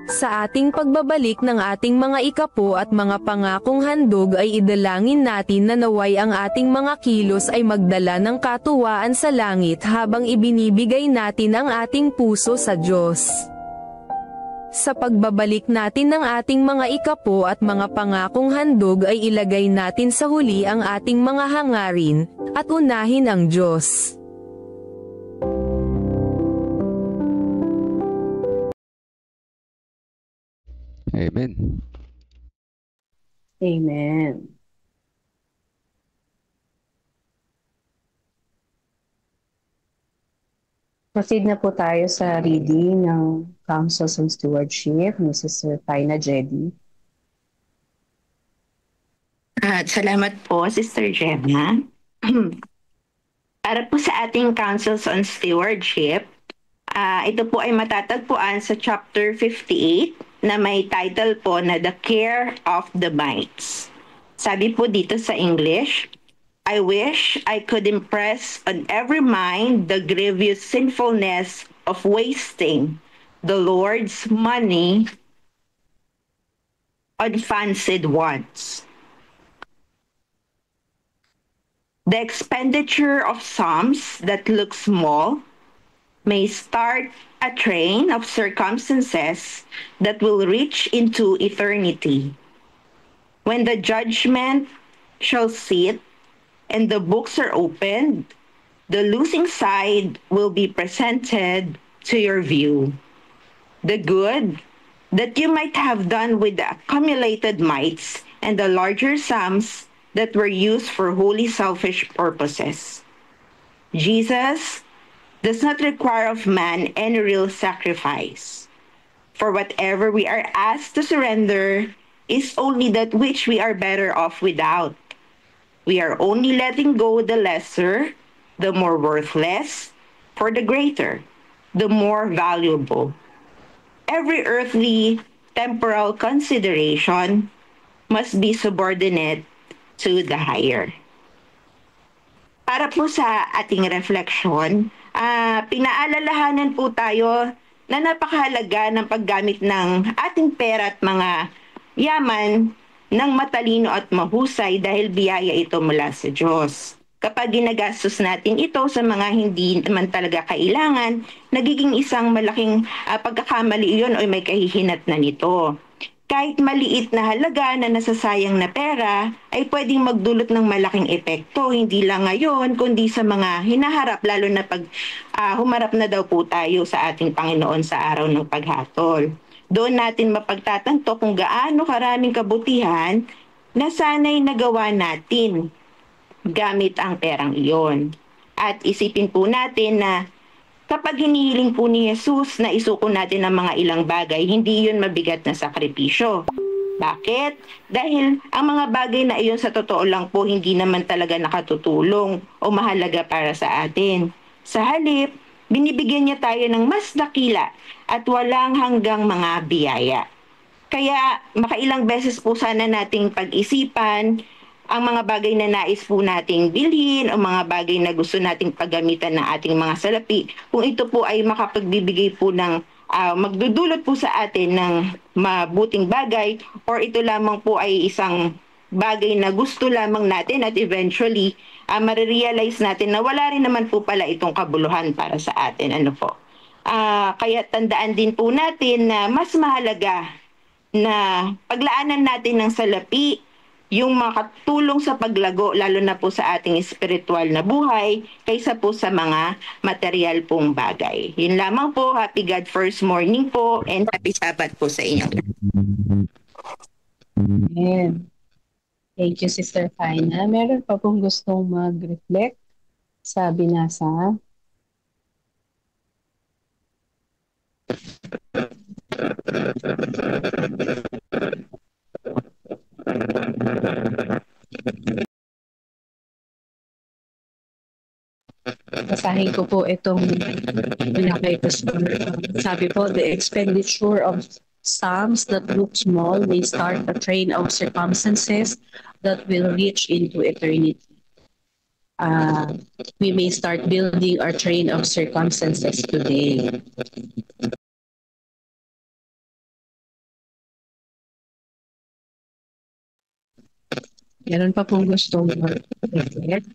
Sa ating pagbabalik ng ating mga ikapo at mga pangakong handog ay idalangin natin na naway ang ating mga kilos ay magdala ng katuwaan sa langit habang ibinibigay natin ang ating puso sa Diyos. Sa pagbabalik natin ng ating mga ikapo at mga pangakong handog ay ilagay natin sa huli ang ating mga hangarin, at unahin ang Diyos. Amen. Amen. Proceed na po tayo sa reading ng Councils on Stewardship ni Sister Paina Jedi. Salamat po, Sister Gemma. Para po sa ating Councils on Stewardship, ito po ay matatagpuan sa chapter 58 na may title po na The Care of the Mites. Sabi po dito sa English, I wish I could impress on every mind the grievous sinfulness of wasting the Lord's money on fancied wants. The expenditure of sums that look small may start a train of circumstances that will reach into eternity. When the judgment shall sit and the books are opened, the losing side will be presented to your view. The good that you might have done with the accumulated mites and the larger sums that were used for wholly selfish purposes. Jesus does not require of man any real sacrifice. For whatever we are asked to surrender is only that which we are better off without. We are only letting go the lesser, the more worthless, for the greater, the more valuable. Every earthly, temporal consideration must be subordinate to the higher. Para po sa ating reflection, pinaalalahanan po tayo na napakahalaga ng paggamit ng ating pera at mga yaman ng matalino at mahusay dahil biyaya ito mula sa Diyos. Kapag ginagastos natin ito sa mga hindi naman talaga kailangan, nagiging isang malaking pagkakamali iyon o may kahihinat na nito. Kahit maliit na halaga na nasasayang na pera ay pwedeng magdulot ng malaking epekto, hindi lang ngayon kundi sa mga hinaharap, lalo na pag humarap na daw po tayo sa ating Panginoon sa araw ng paghatol. Doon natin mapagtatanto kung gaano karaming kabutihan na sana'y nagawa natin gamit ang perang iyon. At isipin po natin na kapag hinihiling po ni Jesus na isuko natin ang mga ilang bagay, hindi yun mabigat na sakripisyo. Bakit? Dahil ang mga bagay na iyon sa totoo lang po hindi naman talaga nakatutulong o mahalaga para sa atin. Sa halip, binibigyan niya tayo ng mas dakila at walang hanggang mga biyaya. Kaya makailang beses po sana nating pag-isipan ang mga bagay na nais po nating bilhin o mga bagay na gusto nating paggamitan ng ating mga salapi, kung ito po ay makapagbibigay po ng magdudulot po sa atin ng mabuting bagay, or ito lamang po ay isang bagay na gusto lamang natin at eventually marirealize natin na wala rin naman po pala itong kabuluhan para sa atin. Ano po? Kaya tandaan din po natin na mas mahalaga na paglaanan natin ng salapi yung makatulong sa paglago, lalo na po sa ating spiritual na buhay, kaysa po sa mga material pong bagay. Yun lamang po. Happy God First Morning po, and happy Sabbath po sa inyo. Amen. Thank you, Sister Faina. Meron pa pong gustong mag-reflect sa binasa? Basahin ko po itong mula kay Pastor. Sabi po, the expenditure of psalms that look small may start a train of circumstances that will reach into eternity. We may start building our train of circumstances today. Meron pa pong gustong mag-reflect?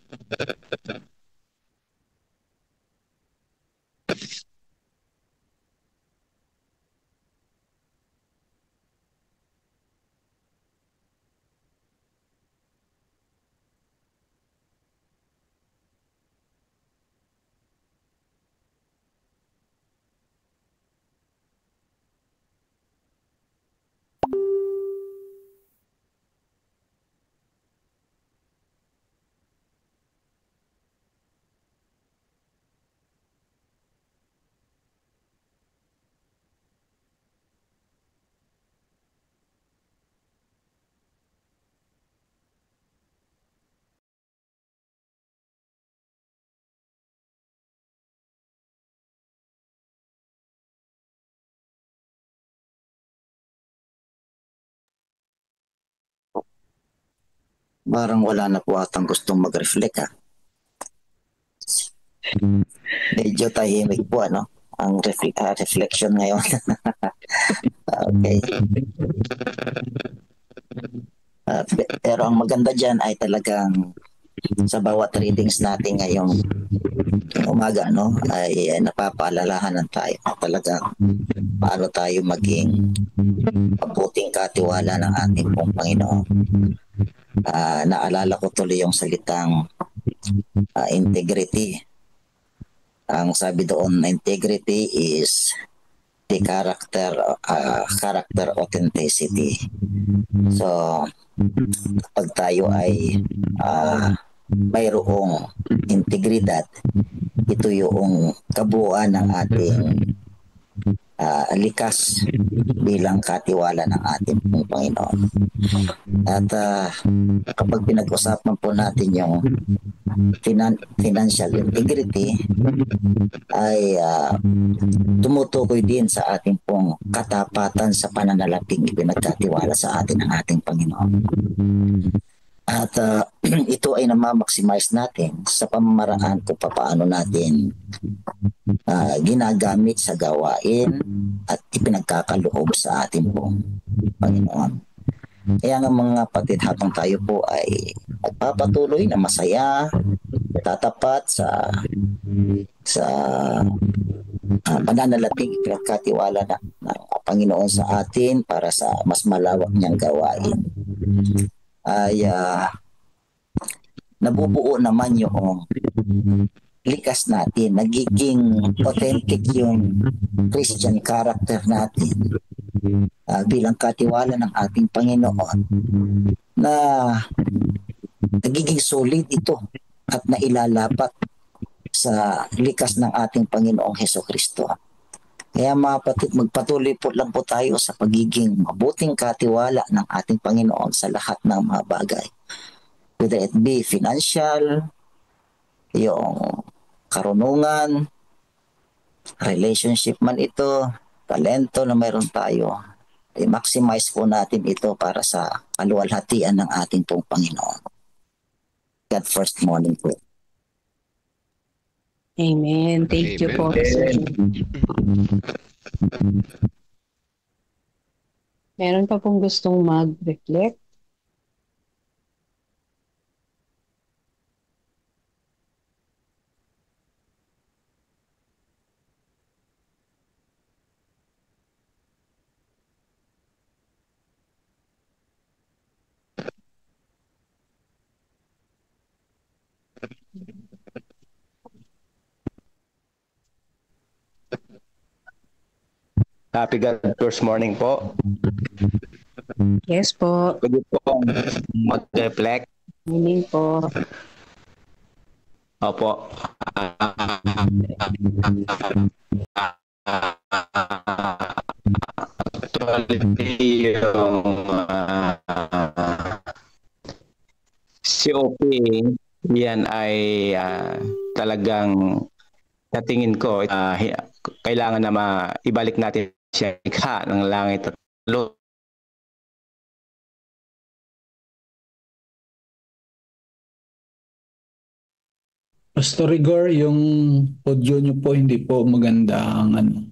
Parang wala na po atang gustong mag-reflect ha. Medyo tahimik po ano ang reflection ngayon. Okay. Pero ang maganda dyan ay talagang sa bawat readings natin ngayong umaga no ay napapaalalahanan tayo talagang paano tayo maging mabuting katiwala ng ating pong Panginoon. Naalala ko tuloy yung salitang integrity. Ang sabi doon na integrity is the character authenticity. So pag tayo ay mayroong integridad, ito yung kabuuan ng ating likas bilang katiwala ng ating Panginoon. At kapag pinag-usapan po natin yung financial integrity ay tumutukoy din sa ating pong katapatan sa pananalating ipinagkatiwala sa atin ng ating Panginoon. At ito ay namamaximize natin sa pamamaraan kung paano natin ginagamit sa gawain at ipinagkakaloob sa ating pong Panginoon. Kaya nga mga kapatid, habang tayo po ay magpapatuloy na masaya, tatapat sa pananalating ipinagkatiwala ng Panginoon sa atin para sa mas malawak niyang gawain, ay nabubuo naman yung likas natin, nagiging authentic yung Christian character natin bilang katiwala ng ating Panginoon, na nagiging solid ito at nailalapat sa likas ng ating Panginoong Hesukristo. Kaya mga kapatid, magpatuloy po lang po tayo sa pagiging mabuting katiwala ng ating Panginoon sa lahat ng mga bagay. Whether it be financial, yung karunungan, relationship man ito, talento na mayroon tayo, i-maximize po natin ito para sa kaluwalhatian ng ating pong Panginoon. God first morning po. Amen. Thank you po. Meron pa pong gustong mag-reflect? Happy God first morning po. Yes po. Pwede po akong mag-reflect. Morning po. Opo. Actually, yung COP, yan ay talagang natingin ko kailangan na ibalik natin siya ikha ng langit at lupa. Pastor Rigor, yung audio nyo po hindi po magandang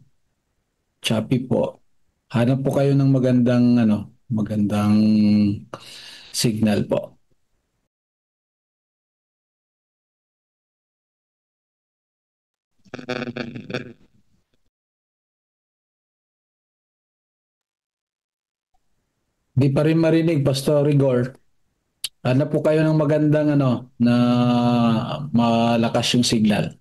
choppy po. Hanap po kayo ng magandang signal po. Di pa rin marinig, Pastor Rigor. Hanap po kayo ng magandang na malakas yung signal.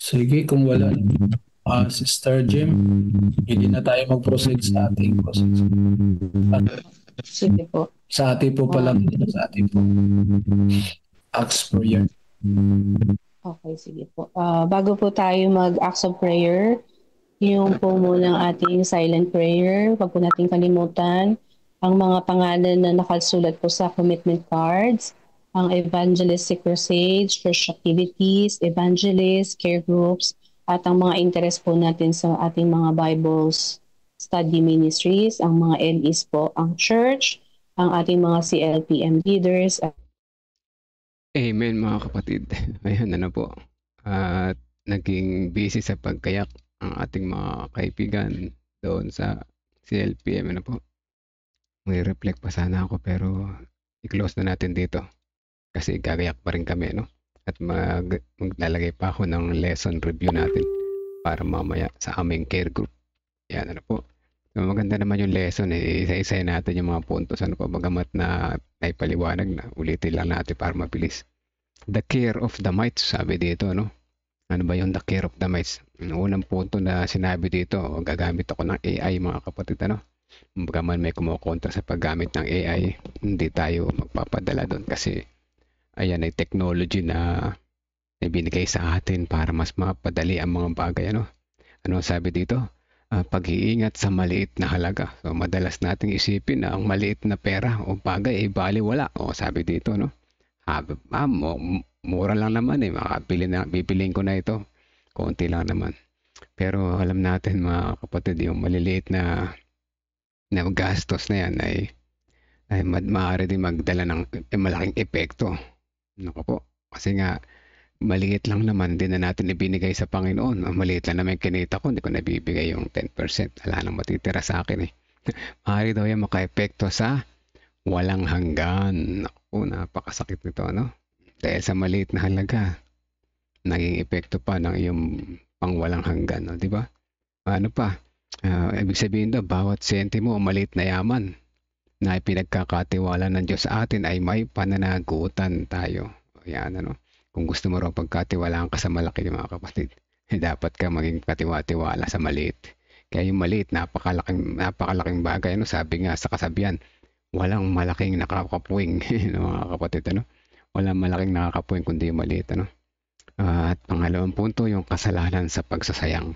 Sige, kung wala Sister Jim, hindi na tayo mag-proceed sa ating process. Sige po. Sa ating po pala, sa ating po. Acts prayer. Okay, sige po. Bago po tayo mag-acts of prayer, yung po muna ating silent prayer, wag po natin kalimutan ang mga pangalan na nakasulat po sa commitment cards, ang evangelistic crusades, church activities, evangelists, care groups, at ang mga interest po natin sa ating mga Bibles study ministries, ang mga LEs po, ang church, ang ating mga CLPM leaders. Amen mga kapatid. Ayan na po. At naging busy sa pagkayak ang ating mga kaibigan doon sa CLPM na po. May reflect pa sana ako pero i-close na natin dito. Kasi gagayak pa rin kami, no? At maglalagay pa ako ng lesson review natin para mamaya sa aming care group. Yan, po. So, maganda naman yung lesson. Isa-isa natin yung mga puntos. Bagamat na naipaliwanag na, ulitin lang natin para mabilis. The care of the mites, sabi dito, no? Ano ba yung the care of the mites? Ang unang punto na sinabi dito, gagamit ako ng AI, mga kapatid, ano? Bagaman may kumukontra sa paggamit ng AI, hindi tayo magpapadala doon kasi ayan ay technology na ibinigay sa atin para mas mapadali ang mga bagay. Ano sabi dito? Pag-iingat sa maliit na halaga. So madalas nating isipin na ang maliit na pera o bagay ay baliwala. O sabi dito, no? Mura lang naman bibiliin ko na ito. Konti lang naman. Pero alam natin mga kapatid, yung maliliit na gastos na yan ay maaari din magdala ng malaking epekto. Naku po. Kasi nga, maliit lang naman, din na natin ibinigay sa Panginoon. Maliit lang naman kinita ko, hindi ko nabibigay yung 10%. Wala nang matitira sa akin eh. Maaari daw yan maka-epekto sa walang hanggan. Naku, napakasakit nito, no? Dahil sa maliit na halaga, naging epekto pa ng iyong pang walang hanggan, no? Diba? Ano pa? Ibig sabihin daw, bawat sentimo o maliit na yaman na ipinagkakatiwala ng Diyos sa atin ay may pananagutan tayo. Yan, ano? Kung gusto mo raw pagkatiwalaan ka sa malaki, mga kapatid, dapat ka maging katiwa-tiwala sa maliit. Kaya yung maliit, napakalaking bagay. Ano? Sabi nga sa kasabihan, walang malaking nakakapuwing, mga kapatid. Ano? Walang malaking nakakapuwing kundi yung maliit. Ano? At pangalawang punto, yung kasalanan sa pagsasayang.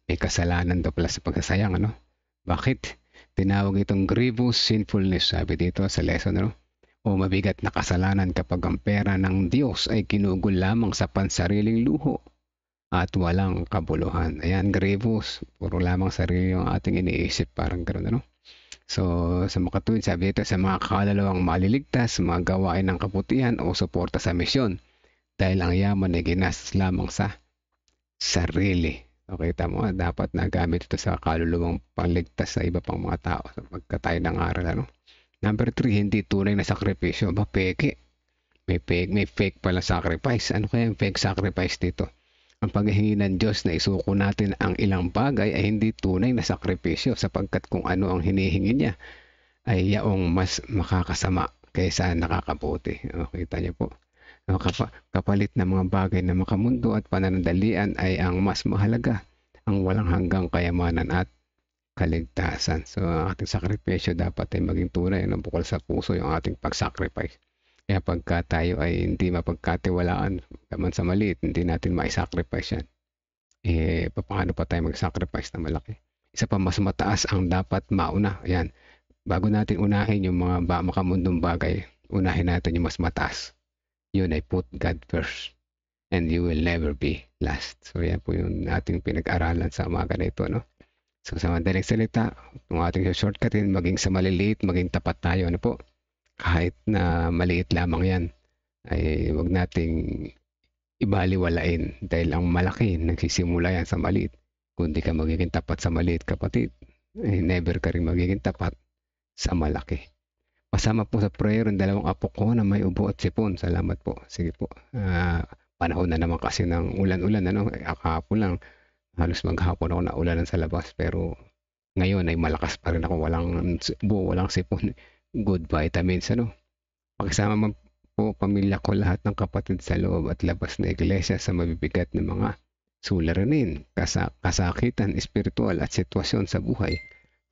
May kasalanan daw pala sa pagsasayang. Ano? Bakit? Tinawag itong grievous sinfulness, sabi dito sa lesson, no? O mabigat na kasalanan kapag ang pera ng Diyos ay ginugol lamang sa pansariling luho at walang kabuluhan. Ayan, grievous. Puro lamang sarili yung ating iniisip. Parang gano'n, ano? So, sa makatuwid, sabi ito, sa mga kalalawang maliligtas, mga gawain ng kabutihan o suporta sa misyon. Dahil ang yaman ay ginastos lamang sa sarili. Okay, tama. Dapat nagamit ito sa kaluluwang pangligtas sa iba pang mga tao. So, pagka tayo ng aral, ano? Number 3, hindi tunay na sakripisyo. Ba, peke. May fake pala sacrifice. Ano kaya yung fake sacrifice dito? Ang paghihingi ng Diyos na isuko natin ang ilang bagay ay hindi tunay na sakripisyo sapagkat kung ano ang hinihingi niya ay yaong mas makakasama kaysa nakakabuti. Kita niyo po. Kapalit ng mga bagay na makamundo at pananandalian ay ang mas mahalaga, ang walang hanggang kayamanan at kaligtasan. So ang ating sakripisyo dapat ay maging tunay, bukal sa puso yung ating pag-sacrifice. Kaya pagka tayo ay hindi mapagkatiwalaan naman sa maliit, hindi natin ma-sacrifice yan. Paano pa tayo mag-sacrifice na malaki? Isa pa, mas mataas ang dapat mauna. Ayan. Bago natin unahin yung mga makamundong bagay, unahin natin yung mas mataas. Yun ay put God first. And you will never be last. So yan po yung ating pinag-aralan sa umaga na ito, no? So sa madaling salita, yung ating shortcutin, maging sa maliliit, maging tapat tayo, ano po? Kahit na maliit lamang yan, ay huwag nating ibaliwalain dahil ang malaki nagsisimula yan sa maliit. Kung di ka magiging tapat sa maliit, kapatid, ay never ka rin magiging tapat sa malaki. Pasama po sa prayer ang dalawang apo ko na may ubo at sipon. Salamat po. Sige po. Panahon na naman kasi ng ulan-ulan, ano? Kahapon lang, halos maghapon ako na ulanan sa labas, pero ngayon ay malakas pa rin ako. Walang ubo, walang sipon. Good vitamins, ano? Pakisama man po pamilya ko lahat ng kapatid sa loob at labas na iglesia sa mabibigat ng mga suliranin, kasakitan, espiritual at sitwasyon sa buhay.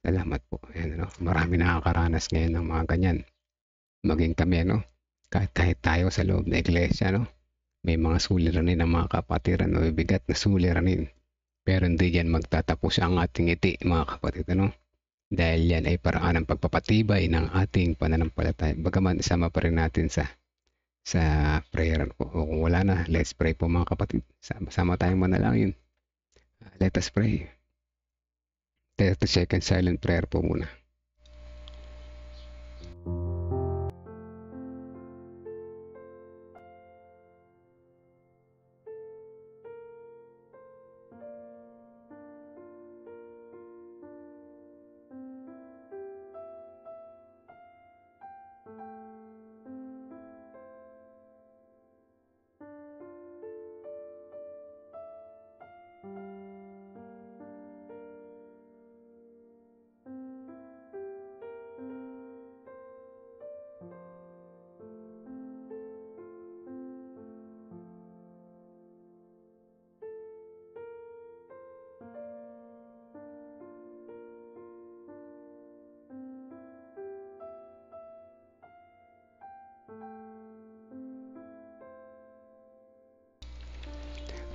Salamat po. Ayan, ano? Marami nakakaranas ngayon ng mga ganyan. Maging kami, ano? Kahit tayo sa loob na iglesia, no? May mga suliranin ng mga kapatiran, mabibigat na suliranin. Pero hindi yan magtatapos ang ating ngiti, mga kapatid, ano? Dahil yan ay paraan ng pagpapatibay ng ating pananampalataya. Bagaman isama pa rin natin sa prayer. O kung wala na, let's pray po mga kapatid. Sama tayong manalangin. Let us pray. 30 second silent prayer po muna.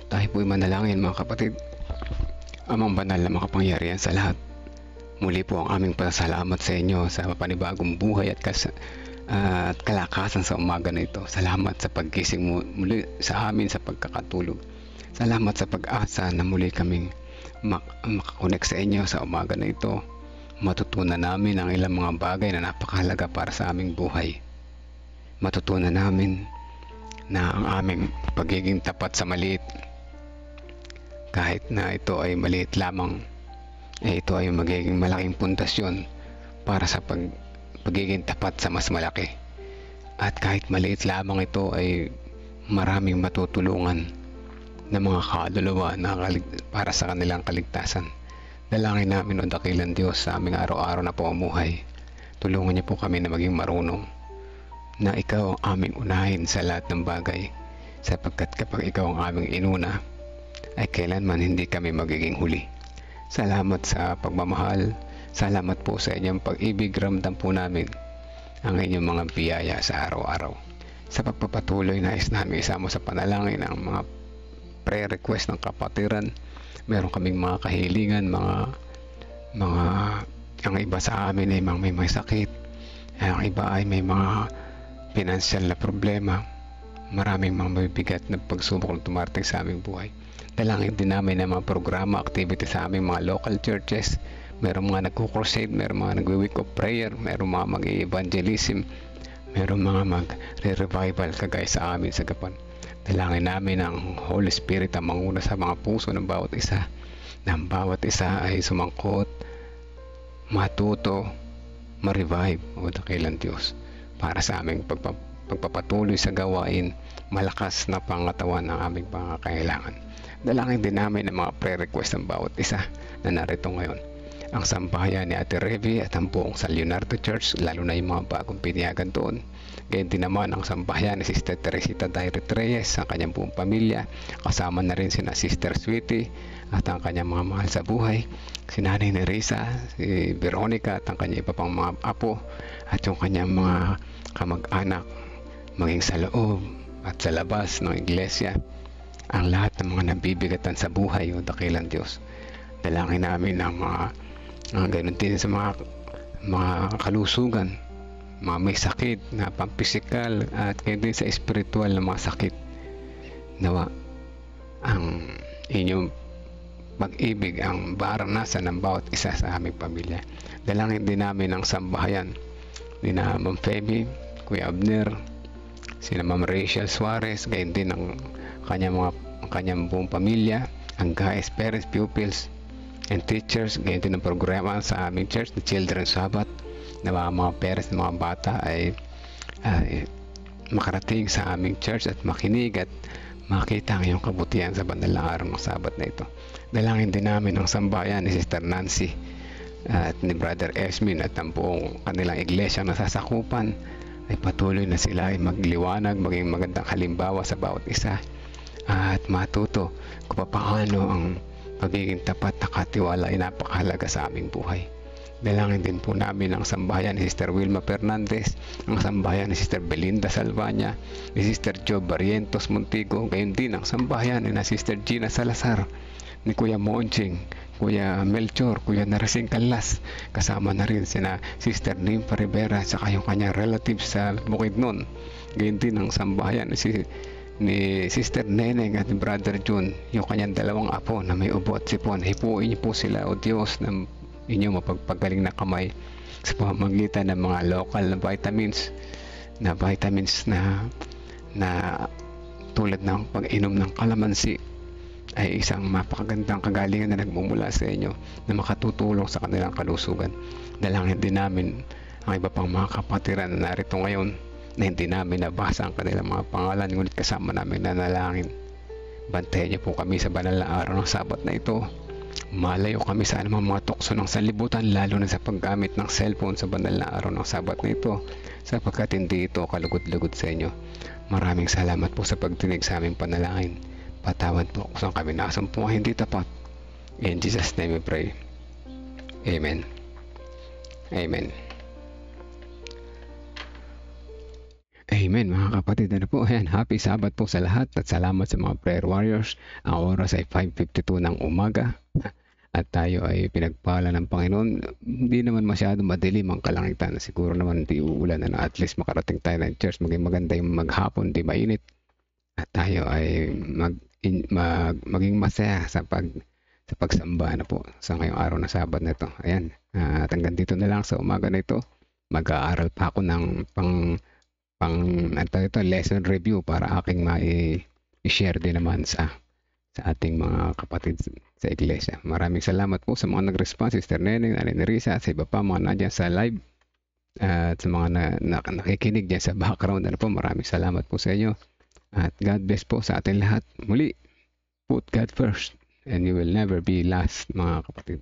Tayo po'y manalangin mga kapatid. Amang banal na makapangyarihan sa lahat, muli po ang aming pasasalamat sa inyo sa panibagong buhay at kalakasan sa umaga na ito. Salamat sa paggising mo muli sa amin sa pagkakatulog. Salamat sa pag-asa na muli kaming makakonek sa inyo sa umaga na ito. Matutunan namin ang ilang mga bagay na napakahalaga para sa aming buhay. Matutunan namin na ang aming pagiging tapat sa maliit, kahit na ito ay maliit lamang, ito ay magiging malaking pundasyon para sa pagiging tapat sa mas malaki. At kahit maliit lamang ito ay maraming matutulungan ng mga kaluluwa na para sa kanilang kaligtasan. Dalangin namin o dakilang Diyos sa aming araw-araw na pamumuhay. Tulungan niyo po kami na maging marunong na ikaw ang aming unahin sa lahat ng bagay, sapagkat kapag ikaw ang aming inuna, ay kailanman hindi kami magiging huli. Salamat sa pagmamahal. Salamat po sa inyong pag-ibig. Ramdam po namin ang inyong mga biyaya sa araw-araw. Sa pagpapatuloy, nais namin isama sa panalangin ang mga prayer request ng kapatiran. Meron kaming mga kahilingan, ang iba sa amin ay may sakit, ang iba ay may mga financial na problema. Maraming mga mabibigat na pagsubok na tumarating sa aming buhay. Dalangin din namin ang mga programa, activity sa aming mga local churches. Merong mga nagko-crusade, merong mga nagwe-week of prayer, merong mga mag-evangelism, merong mga mag-revival kagaya sa amin sa Gapan. Dalangin namin ang Holy Spirit ang manguna sa mga puso ng bawat isa, na ang bawat isa ay sumangkot, matuto, ma-revive o dakilang Diyos para sa aming pagpapatuloy sa gawain, malakas na pangatawan ng aming pangangailangan. Dalangin din namin ang mga prayer request ng bawat isa na narito ngayon. Ang sambahayan ni Ate Revi at ang buong San Leonardo Church, lalo na yung mga bagong piniyagan doon. Gayon din naman ang sambahayan ni Sister Teresita Dairet Reyes, ang kanyang buong pamilya. Kasama na rin sina Sister Sweetie at ang kanyang mga mahal sa buhay, si Nanay Nerissa, si Veronica at ang kanyang iba pang mga apo at yung kanyang mga kamag-anak, maging sa loob at sa labas ng iglesia, ang lahat ng mga nabibigatan sa buhay o dakilang Diyos. Dalangin namin ang mga ganoon din sa mga kalusugan, mga may sakit na pampisikal at gayon din sa espiritual na mga sakit. Nawa ang inyong pag-ibig ang baranasan ng bawat isa sa aming pamilya. Dalangin din namin ang sambahayan ni na Ma'am Feby, Kuya Abner, sina Ma'am Rachel Suarez, gayon din ang kanyang buong pamilya, ang guys, parents, pupils, and teachers. Gayon din ang programa sa aming church, the Children's Sabbath, na mga parents ng mga bata ay makarating sa aming church at makinig at makita ang iyong kabutihan sa banal na araw ng Sabat na ito. Dalangin din namin ang sambahayan ni Sister Nancy at ni Brother Esmin at ang buong kanilang iglesia na sasakupan ay patuloy na sila ay magliwanag, maging magandang halimbawa sa bawat isa at matuto kung paano ang pagiging tapat na katiwala ay napakahalaga sa aming buhay. Dalangin din po namin ang sambahayan ni Sister Wilma Fernandez, ang sambahayan ni Sister Belinda Salvaña, ni Sister Job Barrientos Montigo, gayon din ang sambahayan ni na Sister Gina Salazar, ni Kuya Monching, Kuya Melchor, Kuya Narasing Calas, kasama na rin sina Sister Nympha Rivera sa kayong kanyang relatives sa Bukidnon. Gayon din ang sambahayan ni Sister Neneng at ni Brother June, yung kanyang dalawang apo na may ubo at sipon. Hipuin niyo po sila, O Diyos, ng inyong mapagpagaling na kamay sa pamamagitan ng mga local na vitamins na tulad ng pag-inom ng kalamansi ay isang mapakagandang kagalingan na nagmumula sa inyo na makatutulong sa kanilang kalusugan. Dalangin din namin ang iba pang mga kapatiran na narito ngayon na hindi namin nabasa ang kanilang mga pangalan, ngunit kasama namin nanalangin. Bantayan niyo po kami sa banal na araw ng Sabat na ito. Malayo kami sa anumang mga tukso ng sanlibutan, lalo na sa paggamit ng cellphone sa banal na araw ng Sabat na ito, sapagkat hindi ito kalugod-lugod sa inyo. Maraming salamat po sa pagtinig sa aming panalangin. Patawad po kung saan kami nasumpungan hindi tapat. In Jesus' name we pray. Amen. Amen. Amen mga kapatid. Ano po? Ayan, happy Sabbath po sa lahat at salamat sa mga prayer warriors. Ang oras ay 5:52 ng umaga at tayo ay pinagpala ng Panginoon. Hindi naman masyado madilim ang kalangitan. Siguro naman hindi uulan na at least makarating tayo ng church. Maging maganda yung maghapon, di mainit. At tayo ay maging masaya sa pagsamba na po sa ngayong araw na Sabat na ito. Ayan, at hanggang dito na lang sa umaga na ito. Mag-aaral pa ako ng lesson review para aking i-share din naman sa ating mga kapatid sa iglesia. Maraming salamat po sa mga nag-response, Sister Neneng, Nanay Nerissa, sa iba pa mga nandiyan sa live at sa mga nakikinig dyan sa background. Ano po, maraming salamat po sa inyo at God bless po sa ating lahat. Muli, put God first and you will never be last mga kapatid.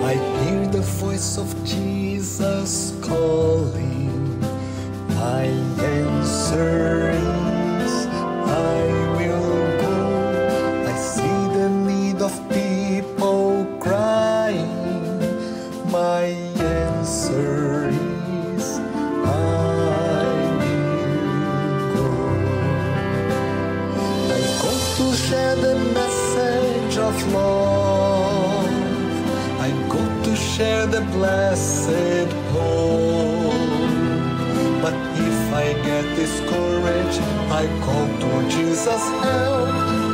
I hear the voice of Jesus calling. My answer is, I will go. I see the need of people crying. My answer is, I will go. I go to share the message of love. share the blessed hope. But if I get discouraged, I call to Jesus' help.